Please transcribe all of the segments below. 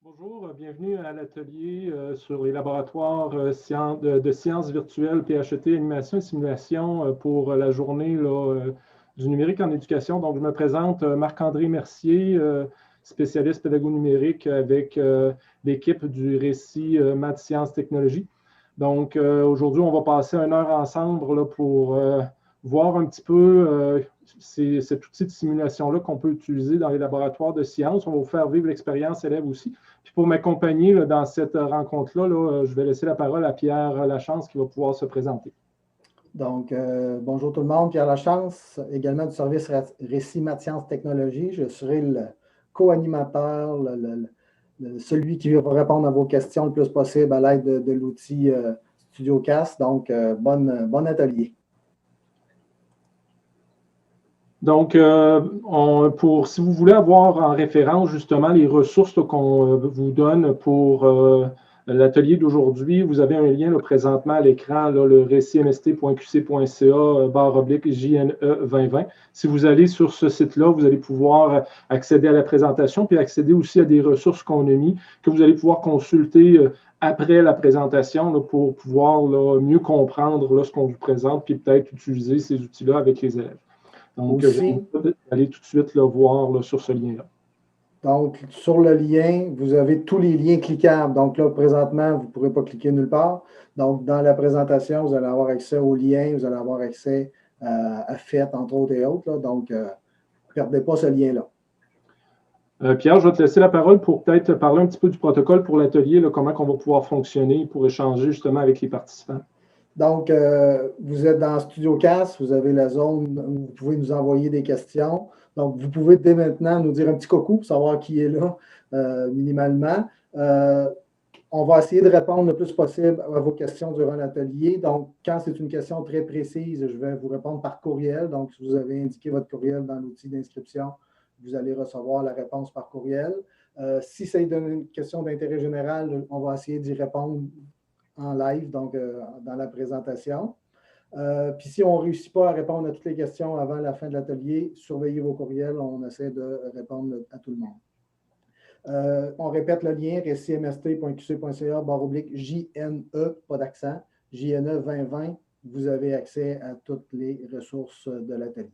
Bonjour, bienvenue à l'atelier sur les laboratoires de sciences virtuelles, PHET, animation et simulation pour la journée du numérique en éducation. Donc, je me présente Marc-André Mercier, spécialiste pédago numérique avec l'équipe du récit Maths, Sciences, Technologies. Donc, aujourd'hui, on va passer 1 heure ensemble là, pour voir un petit peu cet outil de simulation-là qu'on peut utiliser dans les laboratoires de sciences. On va vous faire vivre l'expérience élève aussi. Puis pour m'accompagner dans cette rencontre-là, je vais laisser la parole à Pierre Lachance qui va pouvoir se présenter. Donc, bonjour tout le monde, Pierre Lachance, également du service Récit Maths Sciences Technologies. Je serai le co-animateur, celui qui va répondre à vos questions le plus possible à l'aide de l'outil StudioCast. Donc, bon atelier. Donc, si vous voulez avoir en référence justement les ressources qu'on vous donne pour l'atelier d'aujourd'hui, vous avez un lien présentement à l'écran, le récitmst.qc.ca/JNE 2020. Si vous allez sur ce site-là, vous allez pouvoir accéder à la présentation, puis accéder aussi à des ressources qu'on a mis, que vous allez pouvoir consulter après la présentation pour pouvoir mieux comprendre ce qu'on vous présente, puis peut-être utiliser ces outils-là avec les élèves. Donc, je vais aller tout de suite voir sur ce lien-là. Donc, sur le lien, vous avez tous les liens cliquables. Donc là, présentement, vous ne pourrez pas cliquer nulle part. Donc, dans la présentation, vous allez avoir accès aux liens, vous allez avoir accès à FET, entre autres et autres. Là. Donc, ne perdez pas ce lien-là. Pierre, je vais te laisser la parole pour peut-être parler un petit peu du protocole pour l'atelier, comment on va pouvoir fonctionner pour échanger justement avec les participants. Donc, vous êtes dans StudioCast, vous avez la zone où vous pouvez nous envoyer des questions. Donc, vous pouvez dès maintenant nous dire un petit coucou pour savoir qui est là minimalement. On va essayer de répondre le plus possible à vos questions durant l'atelier. Donc, quand c'est une question très précise, je vais vous répondre par courriel. Donc, si vous avez indiqué votre courriel dans l'outil d'inscription, vous allez recevoir la réponse par courriel. Si c'est une question d'intérêt général, on va essayer d'y répondre en live, donc dans la présentation. Puis si on ne réussit pas à répondre à toutes les questions avant la fin de l'atelier, surveillez vos courriels, on essaie de répondre à tout le monde. On répète le lien, récitmst.qc.ca/JNE, pas d'accent, JNE 2020, vous avez accès à toutes les ressources de l'atelier.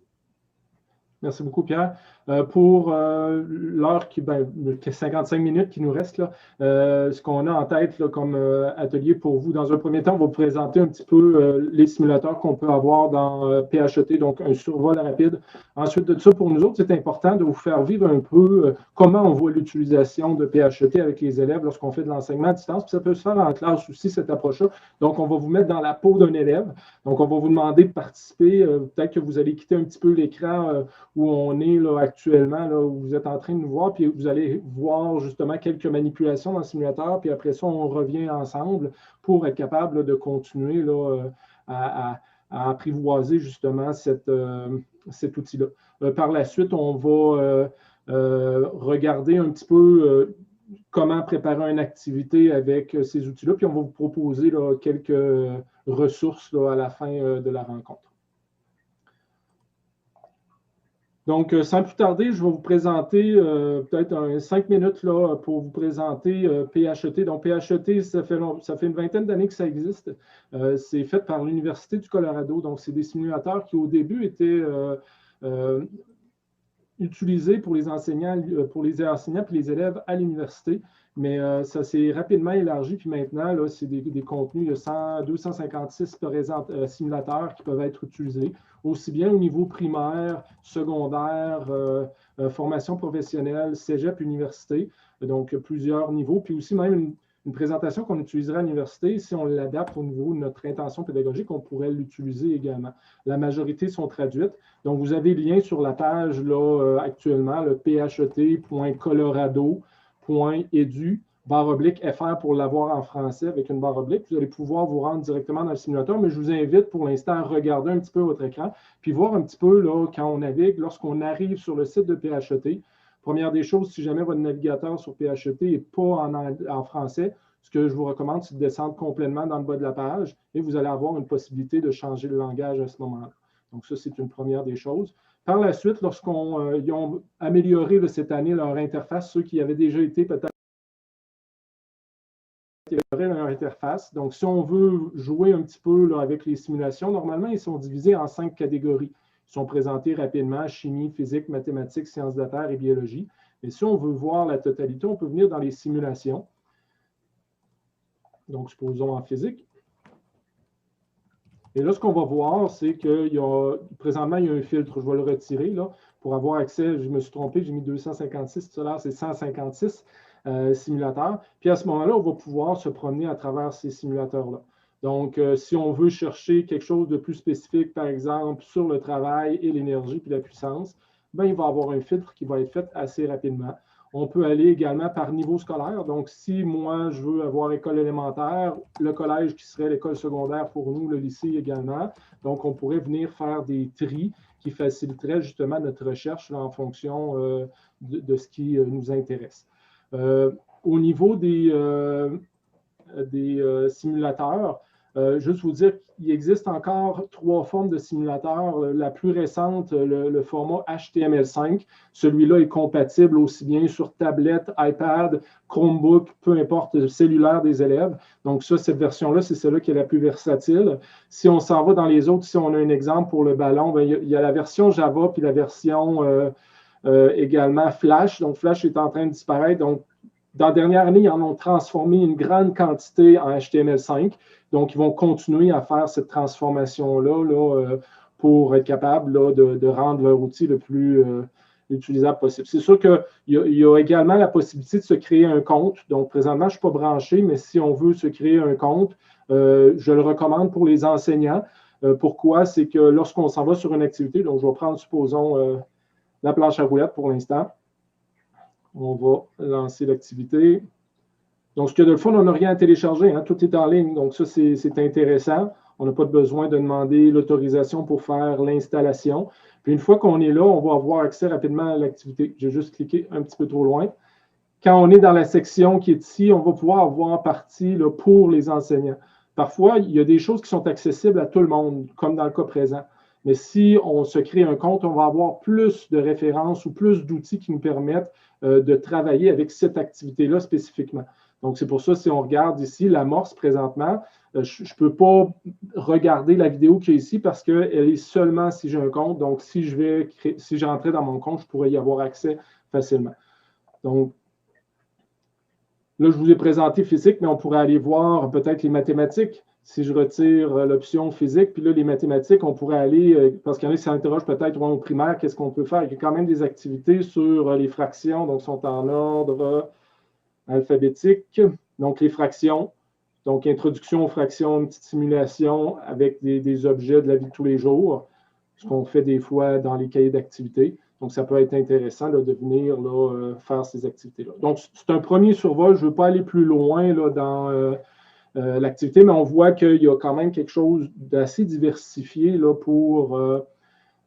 Merci beaucoup, Pierre. Pour l'heure qui 55 minutes qui nous reste, ce qu'on a en tête comme atelier pour vous, dans un premier temps, on va vous présenter un petit peu les simulateurs qu'on peut avoir dans PHET, donc un survol rapide. Ensuite de ça, pour nous autres, c'est important de vous faire vivre un peu comment on voit l'utilisation de PHET avec les élèves lorsqu'on fait de l'enseignement à distance. Puis ça peut se faire en classe aussi, cette approche-là. Donc, on va vous mettre dans la peau d'un élève. Donc, on va vous demander de participer. Peut-être que vous allez quitter un petit peu l'écran où on est actuellement, où vous êtes en train de nous voir, puis vous allez voir justement quelques manipulations dans le simulateur, puis après ça, on revient ensemble pour être capable de continuer à apprivoiser justement cet outil-là. Par la suite, on va regarder un petit peu comment préparer une activité avec ces outils-là, puis on va vous proposer quelques ressources à la fin de la rencontre. Donc, sans plus tarder, je vais vous présenter peut-être 5 minutes pour vous présenter PHET. Donc, PHET, ça fait une vingtaine d'années que ça existe. C'est fait par l'Université du Colorado. Donc, c'est des simulateurs qui, au début, étaient utilisés pour les enseignants et les élèves à l'université. Mais ça s'est rapidement élargi. Puis maintenant, c'est des contenus, il y a 256 simulateurs qui peuvent être utilisés, aussi bien au niveau primaire, secondaire, formation professionnelle, cégep, université, donc plusieurs niveaux. Puis aussi même une présentation qu'on utiliserait à l'université, si on l'adapte au niveau de notre intention pédagogique, on pourrait l'utiliser également. La majorité sont traduites. Donc, vous avez le lien sur la page actuellement, le phet.colorado.edu/FR pour l'avoir en français avec une barre oblique. Vous allez pouvoir vous rendre directement dans le simulateur, mais je vous invite pour l'instant à regarder un petit peu votre écran, puis voir un petit peu quand on navigue, lorsqu'on arrive sur le site de PHET. Première des choses, si jamais votre navigateur sur PHET n'est pas en français, ce que je vous recommande, c'est de descendre complètement dans le bas de la page et vous allez avoir une possibilité de changer le langage à ce moment-là. Donc, ça, c'est une première des choses. Par la suite, lorsqu'ils ont amélioré cette année leur interface, ceux qui avaient déjà été peut-être intégrer leur interface. Donc, si on veut jouer un petit peu là, avec les simulations, normalement, ils sont divisés en 5 catégories. Ils sont présentés rapidement: chimie, physique, mathématiques, sciences de la Terre et biologie. Et si on veut voir la totalité, on peut venir dans les simulations. Donc, supposons en physique. Et là, ce qu'on va voir, c'est que présentement, il y a un filtre. Je vais le retirer là, pour avoir accès. Je me suis trompé, j'ai mis 256. Tout à l'heure, c'est 156 simulateurs. Puis à ce moment-là, on va pouvoir se promener à travers ces simulateurs-là. Donc, si on veut chercher quelque chose de plus spécifique, par exemple, sur le travail et l'énergie puis la puissance, bien, il va y avoir un filtre qui va être fait assez rapidement. On peut aller également par niveau scolaire. Donc, si moi, je veux avoir école élémentaire, le collège qui serait l'école secondaire pour nous, le lycée également. Donc, on pourrait venir faire des tris qui faciliteraient justement notre recherche là, en fonction de ce qui nous intéresse. Au niveau des simulateurs, juste vous dire qu'il existe encore 3 formes de simulateurs. La plus récente, le format HTML5. Celui-là est compatible aussi bien sur tablette, iPad, Chromebook, peu importe, le cellulaire des élèves. Donc ça, cette version-là, c'est celle-là qui est la plus versatile. Si on s'en va dans les autres, si on a un exemple pour le ballon, bien, il y a la version Java puis la version également Flash. Donc Flash est en train de disparaître. Donc, dans la dernière année, ils en ont transformé une grande quantité en HTML5. Donc, ils vont continuer à faire cette transformation-là pour être capable de rendre leur outil le plus utilisable possible. C'est sûr qu'il y a également la possibilité de se créer un compte. Donc, présentement, je ne suis pas branché, mais si on veut se créer un compte, je le recommande pour les enseignants. Pourquoi? C'est que lorsqu'on s'en va sur une activité, donc je vais prendre, supposons, la planche à roulettes pour l'instant. On va lancer l'activité. Donc, ce qu'il y a de le fun, on n'a rien à télécharger, hein, tout est en ligne. Donc, ça, c'est intéressant. On n'a pas besoin de demander l'autorisation pour faire l'installation. Puis, une fois qu'on est là, on va avoir accès rapidement à l'activité. J'ai juste cliqué un petit peu trop loin. Quand on est dans la section qui est ici, on va pouvoir avoir partie là, pour les enseignants. Parfois, il y a des choses qui sont accessibles à tout le monde, comme dans le cas présent. Mais si on se crée un compte, on va avoir plus de références ou plus d'outils qui nous permettent de travailler avec cette activité-là spécifiquement. Donc, c'est pour ça, si on regarde ici l'amorce présentement, je ne peux pas regarder la vidéo qu'il y a ici parce qu'elle est seulement si j'ai un compte. Donc, si j'entrais dans mon compte, je pourrais y avoir accès facilement. Donc, là, je vous ai présenté physique, mais on pourrait aller voir peut-être les mathématiques. Si je retire l'option physique, puis là, les mathématiques, on pourrait aller, parce qu'il y en a qui s'interrogent peut-être au primaire, qu'est-ce qu'on peut faire? Il y a quand même des activités sur les fractions, donc sont en ordre alphabétique. Donc, les fractions, donc introduction aux fractions, une petite simulation avec des objets de la vie de tous les jours, ce qu'on fait des fois dans les cahiers d'activités. Donc, ça peut être intéressant là, de venir là, faire ces activités-là. Donc, c'est un premier survol. Je ne veux pas aller plus loin là, dans l'activité, mais on voit qu'il y a quand même quelque chose d'assez diversifié là, pour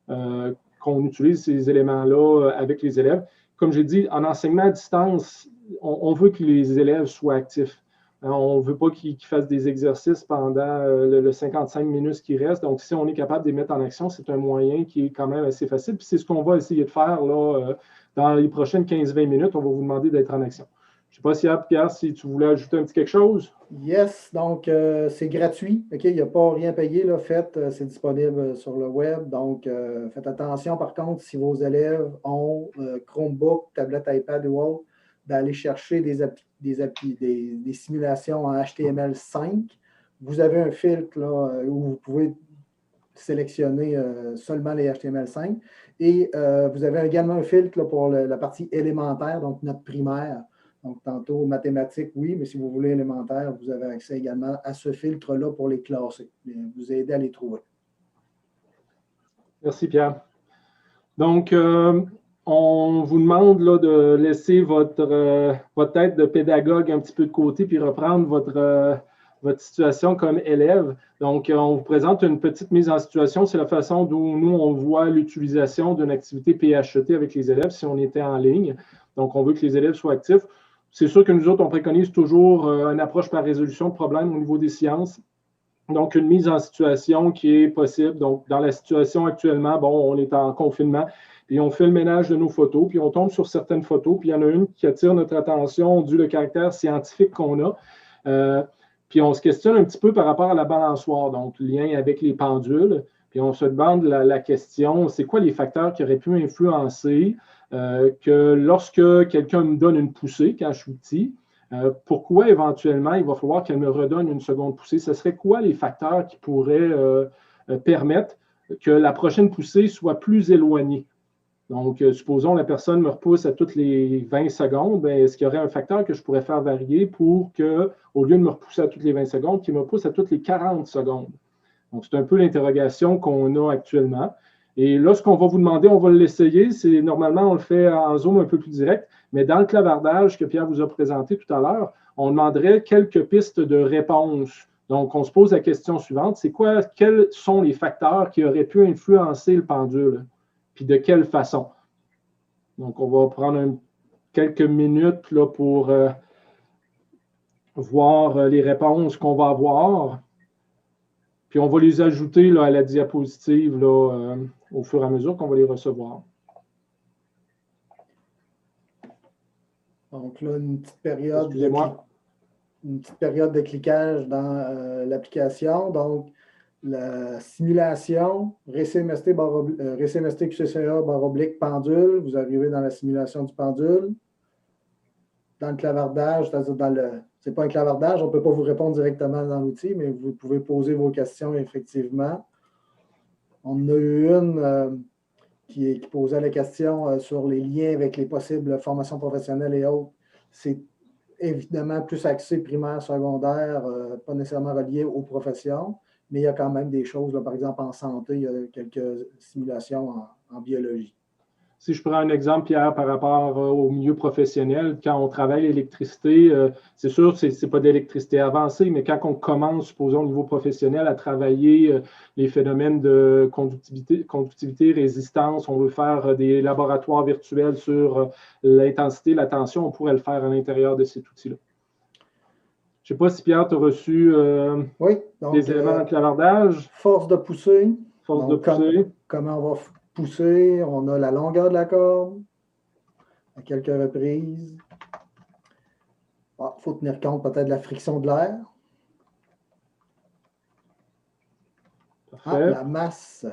qu'on utilise ces éléments-là avec les élèves. Comme j'ai dit, en enseignement à distance, on veut que les élèves soient actifs. On ne veut pas qu'ils fassent des exercices pendant le 55 minutes qui reste. Donc, si on est capable de les mettre en action, c'est un moyen qui est quand même assez facile. Puis, c'est ce qu'on va essayer de faire là, dans les prochaines 15-20 minutes. On va vous demander d'être en action. Je ne sais pas si, Pierre, si tu voulais ajouter un petit quelque chose. Yes, donc c'est gratuit. OK, il n'y a pas rien payé. Là, c'est disponible sur le web. Donc, faites attention, par contre, si vos élèves ont Chromebook, tablette, iPad ou autre, d'aller chercher des simulations en HTML5. Vous avez un filtre là, où vous pouvez sélectionner seulement les HTML5. Et vous avez également un filtre là, pour la partie élémentaire, donc notre primaire. Donc, tantôt, mathématiques, oui, mais si vous voulez élémentaire, vous avez accès également à ce filtre-là pour les classer, vous aider à les trouver. Merci, Pierre. Donc, on vous demande là, de laisser votre tête de pédagogue un petit peu de côté puis reprendre votre situation comme élève. Donc, on vous présente une petite mise en situation. C'est la façon dont nous, on voit l'utilisation d'une activité PHET avec les élèves si on était en ligne. Donc, on veut que les élèves soient actifs. C'est sûr que nous autres, on préconise toujours une approche par résolution de problèmes au niveau des sciences. Donc, une mise en situation qui est possible. Donc, dans la situation actuellement, bon, on est en confinement, puis on fait le ménage de nos photos, puis on tombe sur certaines photos, puis il y en a une qui attire notre attention dû au caractère scientifique qu'on a. Puis on se questionne un petit peu par rapport à la balançoire, donc lien avec les pendules. Puis on se demande la question, c'est quoi les facteurs qui auraient pu influencer que lorsque quelqu'un me donne une poussée quand je suis petit, pourquoi éventuellement il va falloir qu'elle me redonne une seconde poussée? Ce serait quoi les facteurs qui pourraient permettre que la prochaine poussée soit plus éloignée? Donc, supposons la personne me repousse à toutes les 20 secondes, bien, est-ce qu'il y aurait un facteur que je pourrais faire varier pour que, au lieu de me repousser à toutes les 20 secondes, qu'il me pousse à toutes les 40 secondes? Donc, c'est un peu l'interrogation qu'on a actuellement. Et là, ce qu'on va vous demander, on va l'essayer. C'est normalement, on le fait en Zoom un peu plus direct, mais dans le clavardage que Pierre vous a présenté tout à l'heure, on demanderait quelques pistes de réponse. Donc, on se pose la question suivante, c'est quoi, quels sont les facteurs qui auraient pu influencer le pendule? Puis de quelle façon? Donc, on va prendre quelques minutes là, pour voir les réponses qu'on va avoir. Puis on va les ajouter là, à la diapositive là, au fur et à mesure qu'on va les recevoir. Donc là, une petite période de cliquage dans l'application. Donc, la simulation, RCMST QCCA / pendule, vous arrivez dans la simulation du pendule. Dans le clavardage, c'est-à-dire c'est pas un clavardage, on ne peut pas vous répondre directement dans l'outil, mais vous pouvez poser vos questions effectivement. On en a eu une qui posait la question sur les liens avec les possibles formations professionnelles et autres. C'est évidemment plus axé primaire, secondaire, pas nécessairement relié aux professions, mais il y a quand même des choses, là, par exemple en santé, il y a quelques simulations en biologie. Si je prends un exemple, Pierre, par rapport au milieu professionnel, quand on travaille l'électricité, c'est sûr, ce n'est pas d'électricité avancée, mais quand on commence, supposons au niveau professionnel, à travailler les phénomènes de conductivité, résistance, on veut faire des laboratoires virtuels sur l'intensité, la tension, on pourrait le faire à l'intérieur de cet outil-là. Je ne sais pas si Pierre, tu as reçu des éléments de clavardage. Force de poussée. Force de poussée. Comment on va pousser, on a la longueur de la corde à quelques reprises. Il faut tenir compte peut-être de la friction de l'air. La masse.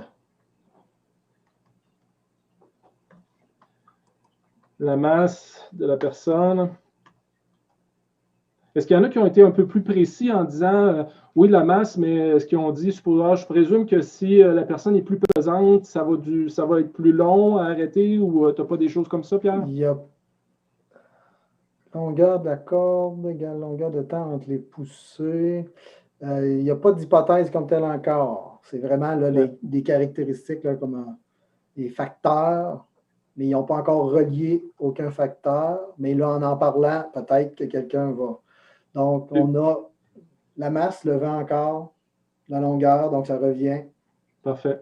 La masse de la personne. Est-ce qu'il y en a qui ont été un peu plus précis en disant oui, la masse, mais est-ce qu'ils ont dit, je présume que si la personne est plus pesante, ça va être plus long à arrêter ou tu n'as pas des choses comme ça, Pierre? Il y a longueur de la corde égale longueur de temps entre les poussées. Il n'y a pas d'hypothèse comme telle encore. C'est vraiment là, des caractéristiques là, comme des facteurs, mais ils n'ont pas encore relié aucun facteur. Mais là, en parlant, peut-être que quelqu'un va. Donc, on a la masse, le vent encore, la longueur, donc ça revient. Parfait.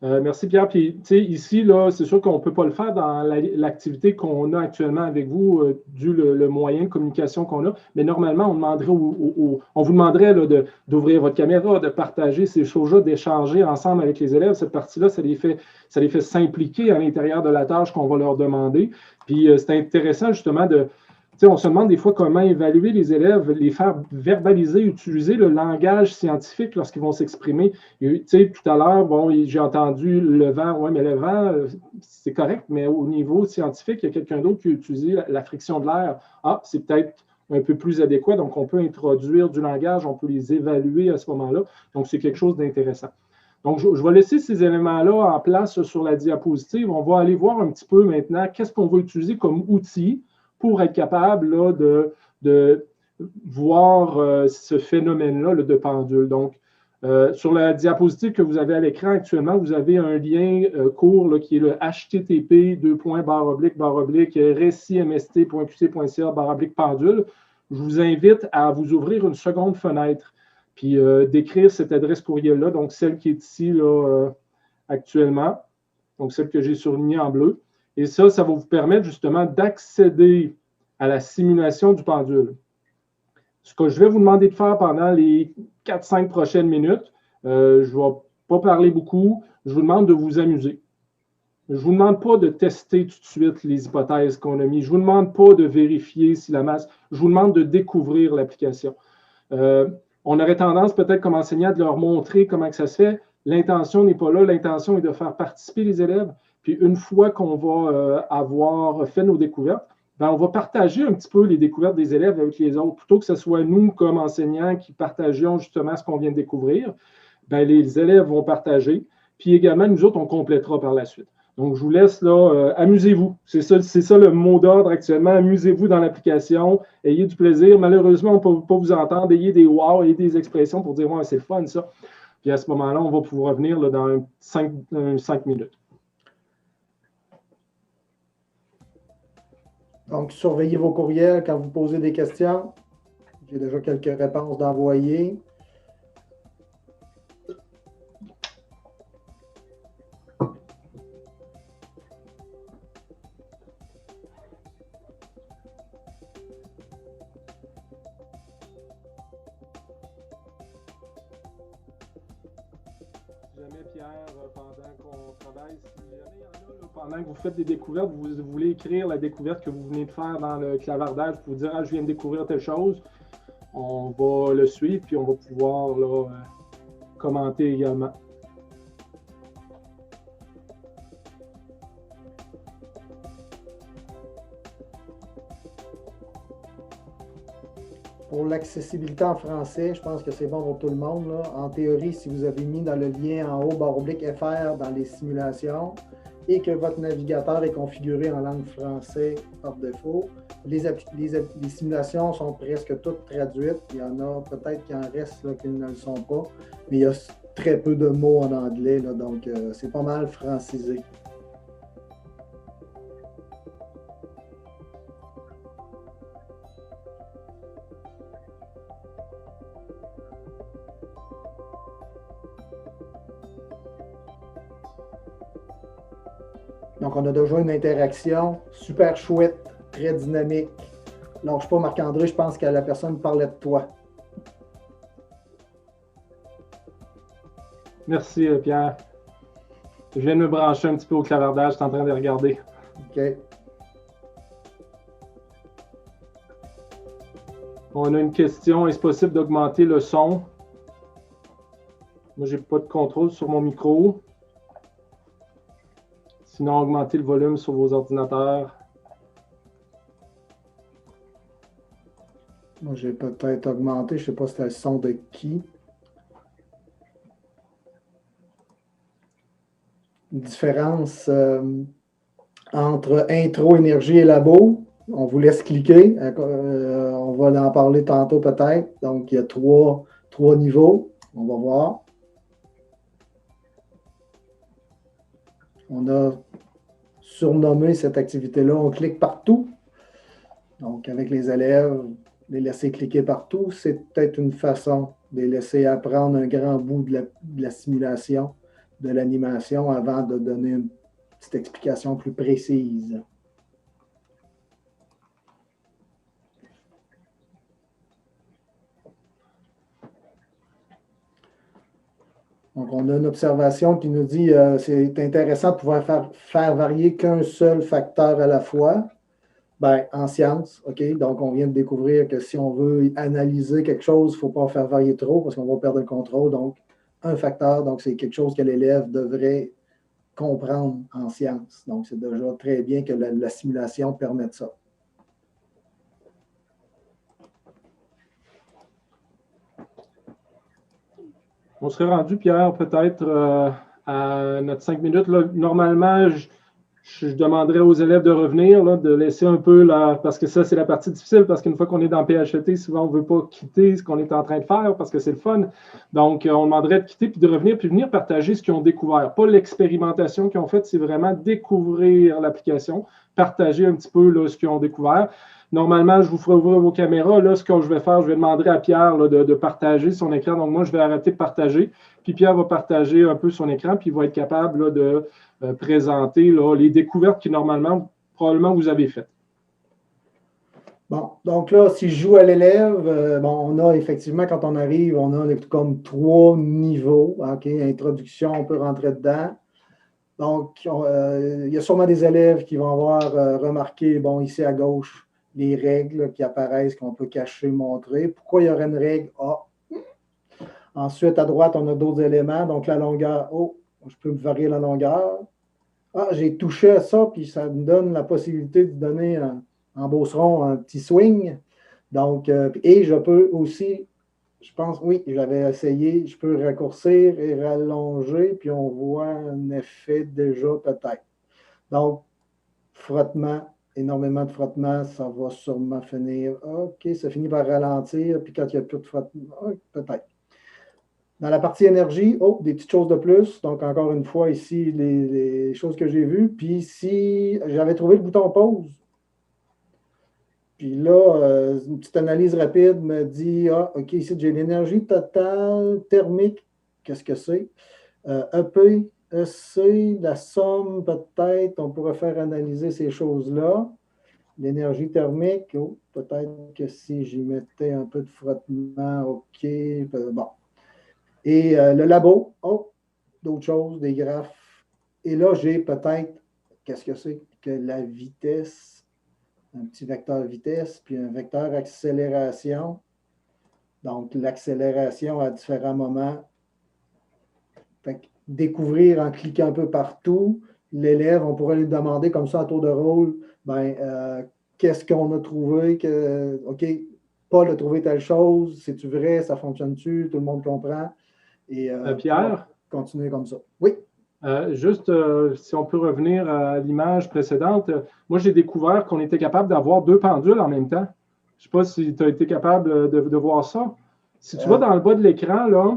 Merci Pierre. Puis, tu sais, ici, là, c'est sûr qu'on ne peut pas le faire dans l'activité qu'on a actuellement avec vous, dû le moyen de communication qu'on a. Mais normalement, on demanderait on vous demanderait d'ouvrir votre caméra, de partager ces choses-là, d'échanger ensemble avec les élèves. Cette partie-là, ça les fait s'impliquer à l'intérieur de la tâche qu'on va leur demander. Puis, c'est intéressant justement on se demande des fois comment évaluer les élèves, les faire verbaliser, utiliser le langage scientifique lorsqu'ils vont s'exprimer. Tout à l'heure, j'ai entendu le vent. Oui, mais le vent, c'est correct, mais au niveau scientifique, il y a quelqu'un d'autre qui a utilisé la friction de l'air. Ah, c'est peut-être un peu plus adéquat, donc on peut introduire du langage, on peut les évaluer à ce moment-là. Donc, c'est quelque chose d'intéressant. Donc, je vais laisser ces éléments-là en place sur la diapositive. On va aller voir un petit peu maintenant qu'est-ce qu'on va utiliser comme outil pour être capable là, de voir ce phénomène-là de pendule. Donc, sur la diapositive que vous avez à l'écran actuellement, vous avez un lien court là, qui est le http://recimst.qc.ca/pendule. Je vous invite à vous ouvrir une seconde fenêtre puis d'écrire cette adresse courriel-là, donc celle qui est ici là, actuellement, donc celle que j'ai surlignée en bleu. Et ça va vous permettre justement d'accéder à la simulation du pendule. Ce que je vais vous demander de faire pendant les 4-5 prochaines minutes, je ne vais pas parler beaucoup, je vous demande de vous amuser. Je ne vous demande pas de tester tout de suite les hypothèses qu'on a mises. Je ne vous demande pas de vérifier si la masse, je vous demande de découvrir l'application. On aurait tendance peut-être comme enseignant de leur montrer comment que ça se fait. L'intention n'est pas là. L'intention est de faire participer les élèves. Puis une fois qu'on va avoir fait nos découvertes, ben, on va partager un petit peu les découvertes des élèves avec les autres. Plutôt que ce soit nous, comme enseignants, qui partagions justement ce qu'on vient de découvrir, ben, les élèves vont partager. Puis également, nous autres, on complétera par la suite. Donc, je vous laisse là, amusez-vous. C'est ça le mot d'ordre actuellement. Amusez-vous dans l'application. Ayez du plaisir. Malheureusement, on ne peut pas vous entendre. Ayez des wow, ayez des expressions pour dire ouais, c'est le fun, ça. Puis à ce moment-là, on va pouvoir revenir là, dans 5 minutes. Donc, surveillez vos courriels quand vous posez des questions. J'ai déjà quelques réponses d'envoyer. Jamais, Pierre, pendant qu'on travaille, si jamais il y en a, là, pendant que vous faites des découvertes, vous voulez écrire la découverte que vous venez de faire dans le clavardage pour vous dire ah, je viens de découvrir telle chose, on va le suivre puis on va pouvoir là, commenter également. Pour l'accessibilité en français, je pense que c'est bon pour tout le monde, là. En théorie, si vous avez mis dans le lien en haut, /FR dans les simulations, et que votre navigateur est configuré en langue française par défaut, les simulations sont presque toutes traduites. Il y en a peut-être qui en restent là, qui ne le sont pas, mais il y a très peu de mots en anglais, là, donc c'est pas mal francisé. Donc, on a déjà une interaction super chouette, très dynamique. Lâche pas, Marc-André, je pense que la personne parlait de toi. Merci, Pierre. Je viens de me brancher un petit peu au clavardage, je suis en train de regarder. OK. On a une question. Est-ce possible d'augmenter le son? Moi, je n'ai pas de contrôle sur mon micro. Sinon, augmenter le volume sur vos ordinateurs. Moi, j'ai peut-être augmenté. Je ne sais pas si c'est le son de qui. Une différence entre intro, énergie et labo. On vous laisse cliquer. On va en parler tantôt peut-être. Donc, il y a trois niveaux. On va voir. On a surnommé cette activité-là. On clique partout. Donc, avec les élèves, les laisser cliquer partout, c'est peut-être une façon de les laisser apprendre un grand bout de la simulation, de l'animation, avant de donner une petite explication plus précise. Donc, on a une observation qui nous dit c'est intéressant de pouvoir faire varier qu'un seul facteur à la fois. Bien, en sciences, OK, donc on vient de découvrir que si on veut analyser quelque chose, il ne faut pas en faire varier trop parce qu'on va perdre le contrôle. Donc, un facteur, donc c'est quelque chose que l'élève devrait comprendre en sciences. Donc, c'est déjà très bien que la simulation permette ça. On serait rendu, Pierre, peut-être à notre 5 minutes. Là, normalement, je demanderais aux élèves de revenir, là, de laisser un peu, parce que ça, c'est la partie difficile, parce qu'une fois qu'on est dans PHET, souvent, on ne veut pas quitter ce qu'on est en train de faire parce que c'est le fun. Donc, on demanderait de quitter puis de revenir, puis venir partager ce qu'ils ont découvert. Pas l'expérimentation qu'ils ont faite, c'est vraiment découvrir l'application, partager un petit peu là, ce qu'ils ont découvert. Normalement, je vous ferai ouvrir vos caméras. Là, ce que je vais faire, je vais demander à Pierre là, de partager son écran. Donc, moi, je vais arrêter de partager. Puis Pierre va partager un peu son écran, puis il va être capable là, de présenter là, les découvertes que normalement, probablement, vous avez faites. Bon, donc là, si je joue à l'élève, bon, on a effectivement, quand on arrive, on a comme 3 niveaux. OK, introduction, on peut rentrer dedans. Donc, il y a sûrement des élèves qui vont avoir remarqué, bon, ici à gauche, les règles qui apparaissent, qu'on peut cacher, montrer. Pourquoi il y aurait une règle A? Ensuite, à droite, on a d'autres éléments. Donc, la longueur. Oh, je peux varier la longueur. Ah, j'ai touché à ça, puis ça me donne la possibilité de donner en Beauceron un petit swing. Donc, et je peux aussi, je pense, oui, j'avais essayé, je peux raccourcir et rallonger, puis on voit un effet déjà peut-être. Donc, frottement, énormément de frottement, ça va sûrement finir. OK, ça finit par ralentir, puis quand il n'y a plus de frottement, peut-être. Dans la partie énergie, oh, des petites choses de plus. Donc, encore une fois, ici, les choses que j'ai vues. Puis ici, j'avais trouvé le bouton pause. Puis là, une petite analyse rapide me dit, ah, OK, ici, j'ai l'énergie totale thermique. Qu'est-ce que c'est? EP, EC, la somme, peut-être, on pourrait faire analyser ces choses-là. L'énergie thermique, oh, peut-être que si j'y mettais un peu de frottement, OK, bon. Et le labo, oh, d'autres choses, des graphes. Et là, j'ai peut-être, qu'est-ce que c'est que la vitesse, un petit vecteur vitesse, puis un vecteur accélération. Donc, l'accélération à différents moments. Fait que découvrir en cliquant un peu partout, l'élève, on pourrait lui demander comme ça à tour de rôle, qu'est-ce qu'on a trouvé, OK, Paul a trouvé telle chose, c'est-tu vrai, ça fonctionne-tu, tout le monde comprend. Et Pierre, continuer comme ça. Oui. Juste, si on peut revenir à l'image précédente, moi j'ai découvert qu'on était capable d'avoir deux pendules en même temps. Je ne sais pas si tu as été capable de voir ça. Si tu vas dans le bas de l'écran, là,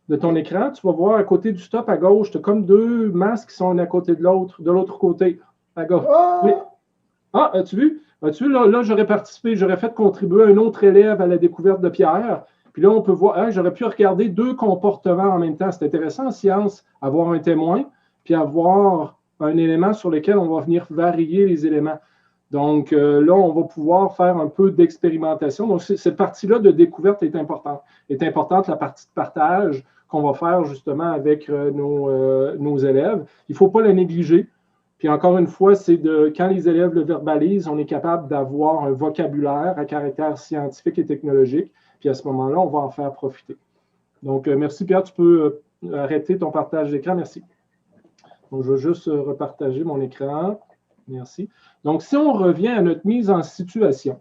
de ton écran, tu vas voir à côté du stop à gauche, tu as comme deux masses qui sont à côté de l'autre côté, à gauche. Oh! Oui. Ah, as-tu vu? Là j'aurais participé, j'aurais fait contribuer un autre élève à la découverte de Pierre. Puis là, on peut voir, hein, j'aurais pu regarder deux comportements en même temps. C'est intéressant en science, avoir un témoin, puis avoir un élément sur lequel on va venir varier les éléments. Donc là, on va pouvoir faire un peu d'expérimentation. Donc, cette partie-là de découverte est importante. Est importante la partie de partage qu'on va faire justement avec nos élèves. Il ne faut pas la négliger. Puis encore une fois, c'est quand les élèves le verbalisent, on est capable d'avoir un vocabulaire à caractère scientifique et technologique. Puis à ce moment-là, on va en faire profiter. Donc, merci Pierre, tu peux arrêter ton partage d'écran. Merci. Donc, je vais juste repartager mon écran. Merci. Donc, si on revient à notre mise en situation.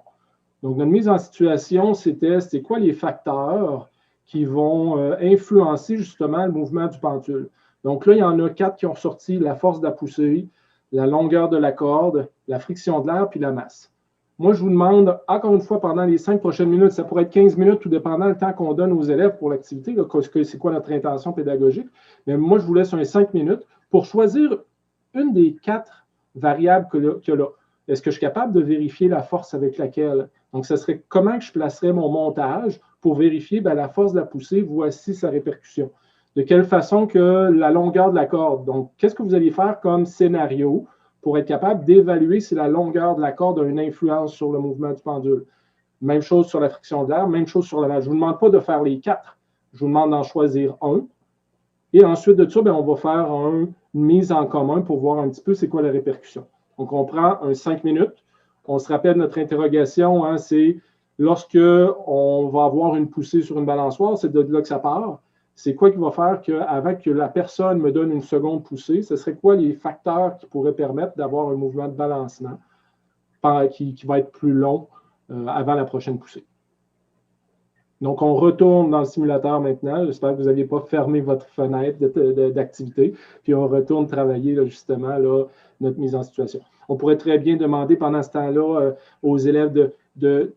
Donc, notre mise en situation, c'est quoi les facteurs qui vont influencer justement le mouvement du pendule. Donc là, il y en a 4 qui ont sorti: la force de la poussée, la longueur de la corde, la friction de l'air, puis la masse. Moi, je vous demande, encore une fois, pendant les 5 prochaines minutes, ça pourrait être 15 minutes, tout dépendant du temps qu'on donne aux élèves pour l'activité, c'est quoi notre intention pédagogique. Mais moi, je vous laisse un 5 minutes pour choisir une des 4 variables qu'il y a là. Est-ce que je suis capable de vérifier la force avec laquelle? Donc, ce serait comment je placerais mon montage pour vérifier la force de la poussée, voici sa répercussion. De quelle façon que la longueur de la corde. Donc, qu'est-ce que vous allez faire comme scénario pour être capable d'évaluer si la longueur de la corde a une influence sur le mouvement du pendule? Même chose sur la friction d'air, même chose sur la masse. Je ne vous demande pas de faire les 4. Je vous demande d'en choisir un. Et ensuite de ça, on va faire une mise en commun pour voir un petit peu c'est quoi la répercussion. Donc, on prend 5 minutes. On se rappelle notre interrogation, hein, c'est lorsque on va avoir une poussée sur une balançoire, c'est de là que ça part. C'est quoi qui va faire qu'avant que la personne me donne une seconde poussée, ce serait quoi les facteurs qui pourraient permettre d'avoir un mouvement de balancement qui va être plus long avant la prochaine poussée. Donc, on retourne dans le simulateur maintenant. J'espère que vous n'aviez pas fermé votre fenêtre d'activité. Puis, on retourne travailler justement notre mise en situation. On pourrait très bien demander pendant ce temps-là aux élèves de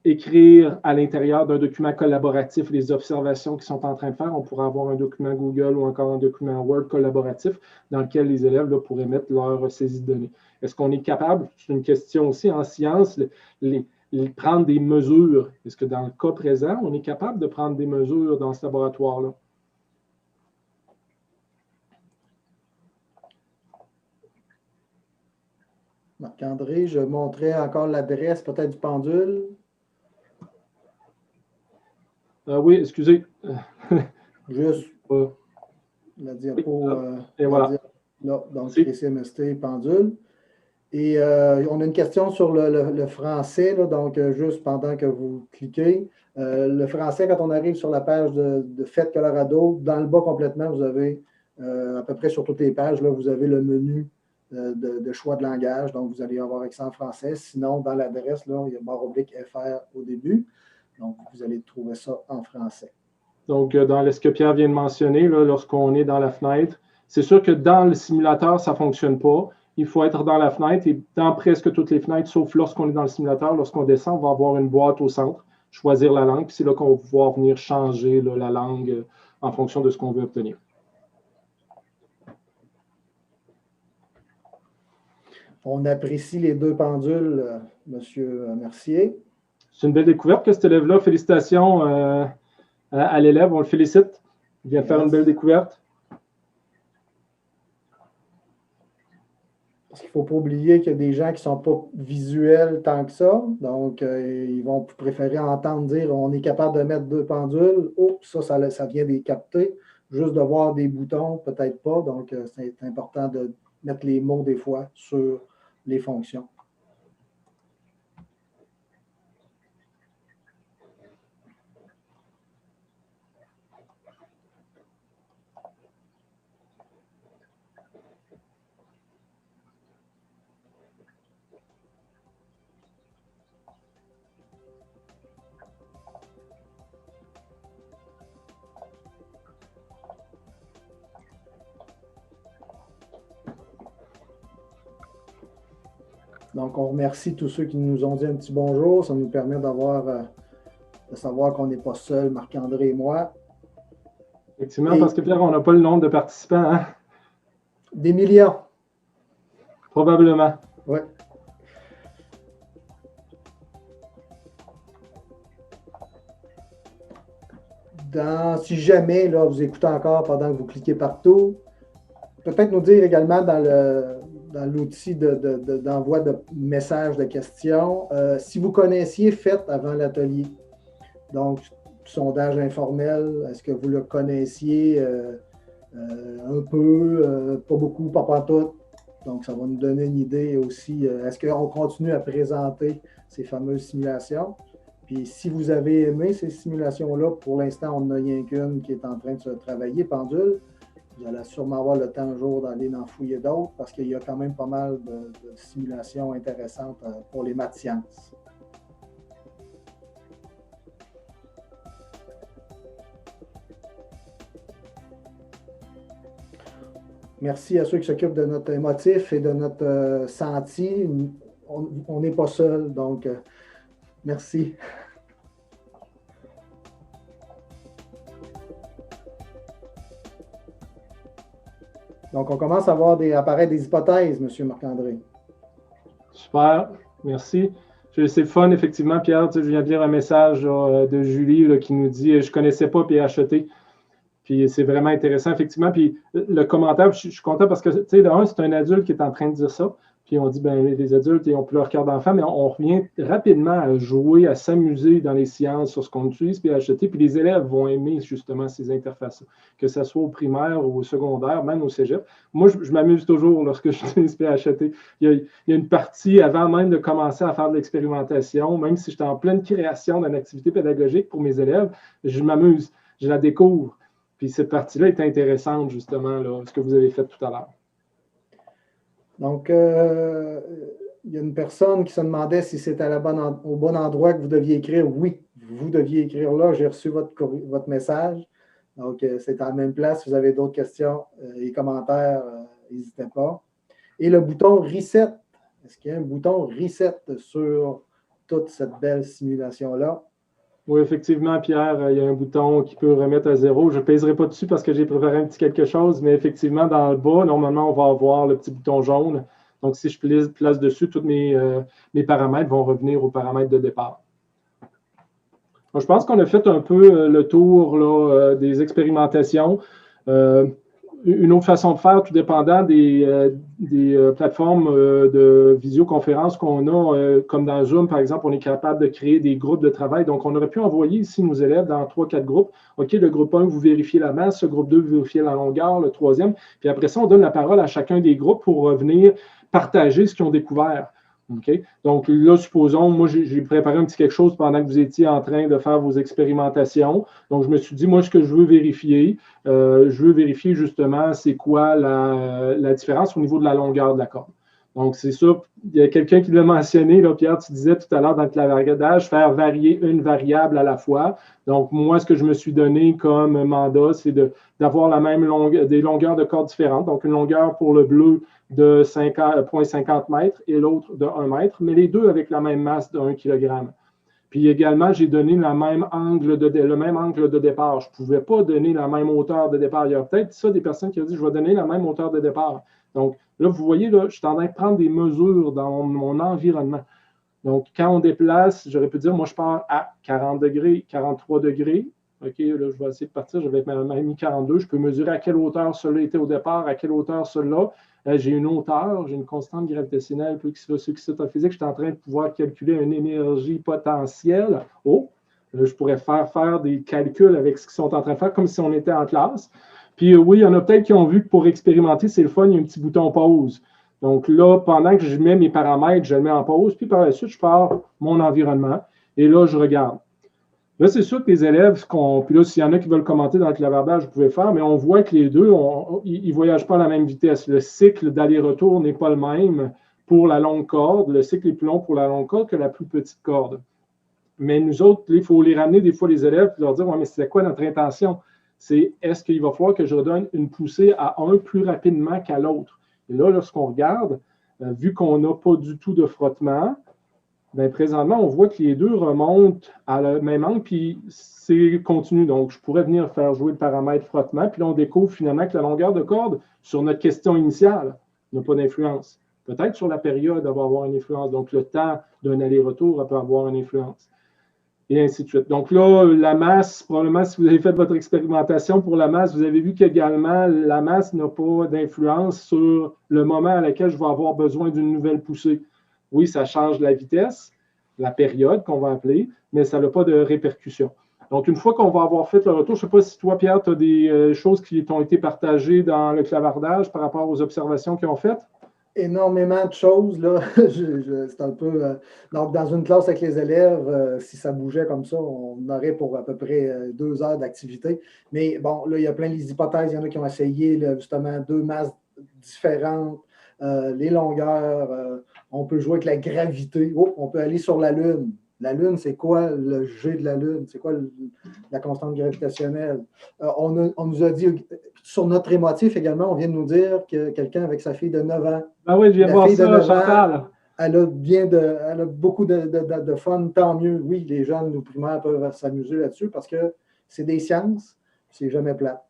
écrire à l'intérieur d'un document collaboratif les observations qu'ils sont en train de faire. On pourrait avoir un document Google ou encore un document Word collaboratif dans lequel les élèves pourraient mettre leur saisie de données. Est-ce qu'on est capable, c'est une question aussi en science, prendre des mesures? Est-ce que dans le cas présent, on est capable de prendre des mesures dans ce laboratoire-là? Marc-André, je montrais encore l'adresse peut-être du pendule. Oui, excusez. Juste la diapo. Et voilà. Là, donc, CMST pendule. Et on a une question sur le français, là, donc juste pendant que vous cliquez. Le français, quand on arrive sur la page de Fête Colorado, dans le bas complètement, vous avez à peu près sur toutes les pages, là, vous avez le menu de choix de langage. Donc, vous allez avoir accès en français. Sinon, dans l'adresse, là, il y a /FR au début. Donc, vous allez trouver ça en français. Donc, dans ce que Pierre vient de mentionner, lorsqu'on est dans la fenêtre, c'est sûr que dans le simulateur, ça ne fonctionne pas. Il faut être dans la fenêtre et dans presque toutes les fenêtres, sauf lorsqu'on est dans le simulateur, lorsqu'on descend, on va avoir une boîte au centre, choisir la langue, puis c'est là qu'on va pouvoir venir changer là, la langue en fonction de ce qu'on veut obtenir. On apprécie les 2 pendules, Monsieur Mercier. C'est une belle découverte que cet élève-là. Félicitations à l'élève, on le félicite. Il vient de faire une belle découverte. Parce qu'il ne faut pas oublier qu'il y a des gens qui ne sont pas visuels tant que ça. Donc, ils vont préférer entendre dire on est capable de mettre 2 pendules. Oh, ça vient des capter. Juste de voir des boutons, peut-être pas. Donc, c'est important de mettre les mots des fois sur les fonctions. Donc, on remercie tous ceux qui nous ont dit un petit bonjour. Ça nous permet de savoir qu'on n'est pas seul, Marc-André et moi. Effectivement, parce que Pierre, on n'a pas le nombre de participants. Hein? Des millions. Probablement. Oui. Si jamais là, vous écoutez encore pendant que vous cliquez partout, peut-être nous dire également dans l'outil d'envoi de messages de questions, si vous connaissiez FAIT avant l'atelier. Donc, sondage informel, est-ce que vous le connaissiez un peu, pas beaucoup, pas partout? Donc, ça va nous donner une idée aussi. Est-ce qu'on continue à présenter ces fameuses simulations? Puis, si vous avez aimé ces simulations-là, pour l'instant, on n'a rien qu'une qui est en train de se travailler, Pendule. Vous allez sûrement avoir le temps un jour d'aller en fouiller d'autres parce qu'il y a quand même pas mal de simulations intéressantes pour les maths sciences. Merci à ceux qui s'occupent de notre émotif et de notre senti. On n'est pas seul, donc merci. Donc, on commence à voir apparaître des hypothèses, M. Marc-André. Super, merci. C'est fun, effectivement, Pierre. Je viens de lire un message de Julie là, qui nous dit « Je ne connaissais pas PHET ». Puis c'est vraiment intéressant, effectivement. Puis le commentaire, je suis content parce que, tu sais, d'un, c'est un adulte qui est en train de dire ça. Puis on dit, ben les adultes, ils n'ont plus leur cœur d'enfant, mais on revient rapidement à jouer, à s'amuser dans les sciences sur ce qu'on utilise PHET. Puis les élèves vont aimer justement ces interfaces, que ce soit au primaire ou au secondaire, même au cégep. Moi, je m'amuse toujours lorsque j'utilise PHET. Il y a une partie, avant même de commencer à faire de l'expérimentation, même si j'étais en pleine création d'une activité pédagogique pour mes élèves, je m'amuse, je la découvre. Puis cette partie-là est intéressante, justement, là, ce que vous avez fait tout à l'heure. Donc, il y a une personne qui se demandait si c'était au bon endroit que vous deviez écrire. Oui, vous deviez écrire là. J'ai reçu votre message. Donc, c'est à la même place. Si vous avez d'autres questions et commentaires, n'hésitez pas. Et le bouton Reset. Est-ce qu'il y a un bouton Reset sur toute cette belle simulation-là? Oui, effectivement, Pierre, il y a un bouton qui peut remettre à 0. Je ne pèserai pas dessus parce que j'ai préparé un petit quelque chose, mais effectivement, dans le bas, normalement, on va avoir le petit bouton jaune. Donc, si je place dessus, tous mes paramètres vont revenir aux paramètres de départ. Donc, je pense qu'on a fait un peu le tour là, des expérimentations. une autre façon de faire, tout dépendant des plateformes de visioconférence qu'on a, comme dans Zoom, par exemple, on est capable de créer des groupes de travail. Donc, on aurait pu envoyer ici nos élèves dans 3-4 groupes. OK, le groupe 1, vous vérifiez la masse, le groupe 2, vous vérifiez la longueur, le troisième. Puis après ça, on donne la parole à chacun des groupes pour revenir partager ce qu'ils ont découvert. Okay? Donc là, supposons, moi, j'ai préparé un petit quelque chose pendant que vous étiez en train de faire vos expérimentations. Donc, je me suis dit, moi, ce que je veux vérifier justement, c'est quoi la différence au niveau de la longueur de la corde. Donc, c'est ça. Il y a quelqu'un qui l'a mentionné, là, Pierre, tu disais tout à l'heure dans le clavardage, faire varier une variable à la fois. Donc, moi, ce que je me suis donné comme mandat, c'est d'avoir la même des longueurs de corde différentes. Donc, une longueur pour le bleu de 0,50 mètres et l'autre de 1 mètre, mais les deux avec la même masse de 1 kg. Puis également, j'ai donné le même angle de départ. Je ne pouvais pas donner la même hauteur de départ. Il y a peut-être ça des personnes qui ont dit, je vais donner la même hauteur de départ. Donc là, vous voyez, là, je suis en train de prendre des mesures dans mon environnement. Donc, quand on déplace, j'aurais pu dire, moi, je pars à 40 degrés, 43 degrés. OK, là, je vais essayer de partir, je vais mettre mis 42. Je peux mesurer à quelle hauteur celui-là était au départ, à quelle hauteur celui-là. J'ai une hauteur, j'ai une constante gravitationnelle. Pour ceux qui sont en physique, je suis en train de pouvoir calculer une énergie potentielle. Oh, là, je pourrais faire des calculs avec ce qu'ils sont en train de faire, comme si on était en classe. Puis oui, il y en a peut-être qui ont vu que pour expérimenter, c'est le fun, il y a un petit bouton pause. Donc là, pendant que je mets mes paramètres, je le mets en pause, puis par la suite, je pars mon environnement et là, je regarde. Là, c'est sûr que les élèves, puis là, s'il y en a qui veulent commenter dans le clavardage, vous pouvez faire, mais on voit que les deux, ils ne voyagent pas à la même vitesse. Le cycle d'aller-retour n'est pas le même pour la longue corde. Le cycle est plus long pour la longue corde que la plus petite corde. Mais nous autres, il faut les ramener des fois, les élèves, et leur dire, ouais, mais c'est quoi notre intention? C'est est-ce qu'il va falloir que je redonne une poussée à un plus rapidement qu'à l'autre? Et là, lorsqu'on regarde, vu qu'on n'a pas du tout de frottement, bien, présentement, on voit que les deux remontent à la même angle, puis c'est continu. Donc, je pourrais venir faire jouer le paramètre frottement, puis là, on découvre finalement que la longueur de corde, sur notre question initiale, n'a pas d'influence. Peut-être sur la période, elle va avoir une influence. Donc, le temps d'un aller-retour, elle peut avoir une influence. Et ainsi de suite. Donc là, la masse, probablement, si vous avez fait votre expérimentation pour la masse, vous avez vu qu'également, la masse n'a pas d'influence sur le moment à laquelle je vais avoir besoin d'une nouvelle poussée. Oui, ça change la vitesse, la période qu'on va appeler, mais ça n'a pas de répercussion. Donc, une fois qu'on va avoir fait le retour, je ne sais pas si toi, Pierre, tu as des choses qui t'ont été partagées dans le clavardage par rapport aux observations qu'ils ont faites? Énormément de choses, là. C'est un peu. Donc, dans une classe avec les élèves, si ça bougeait comme ça, on aurait pour à peu près 2 heures d'activité. Mais bon, là, il y a plein d'hypothèses. Il y en a qui ont essayé, là, justement, 2 masses différentes, les longueurs. On peut jouer avec la gravité. Oh, on peut aller sur la Lune. La Lune, c'est quoi le G de la Lune? C'est quoi la constante gravitationnelle? On nous a dit, sur notre émotif également, on vient de nous dire que quelqu'un avec sa fille de 9 ans. Ah oui, je viens voir ça, Chantal. Elle a beaucoup de fun, tant mieux. Oui, les jeunes ou primaires peuvent s'amuser là-dessus parce que c'est des sciences, c'est jamais plat.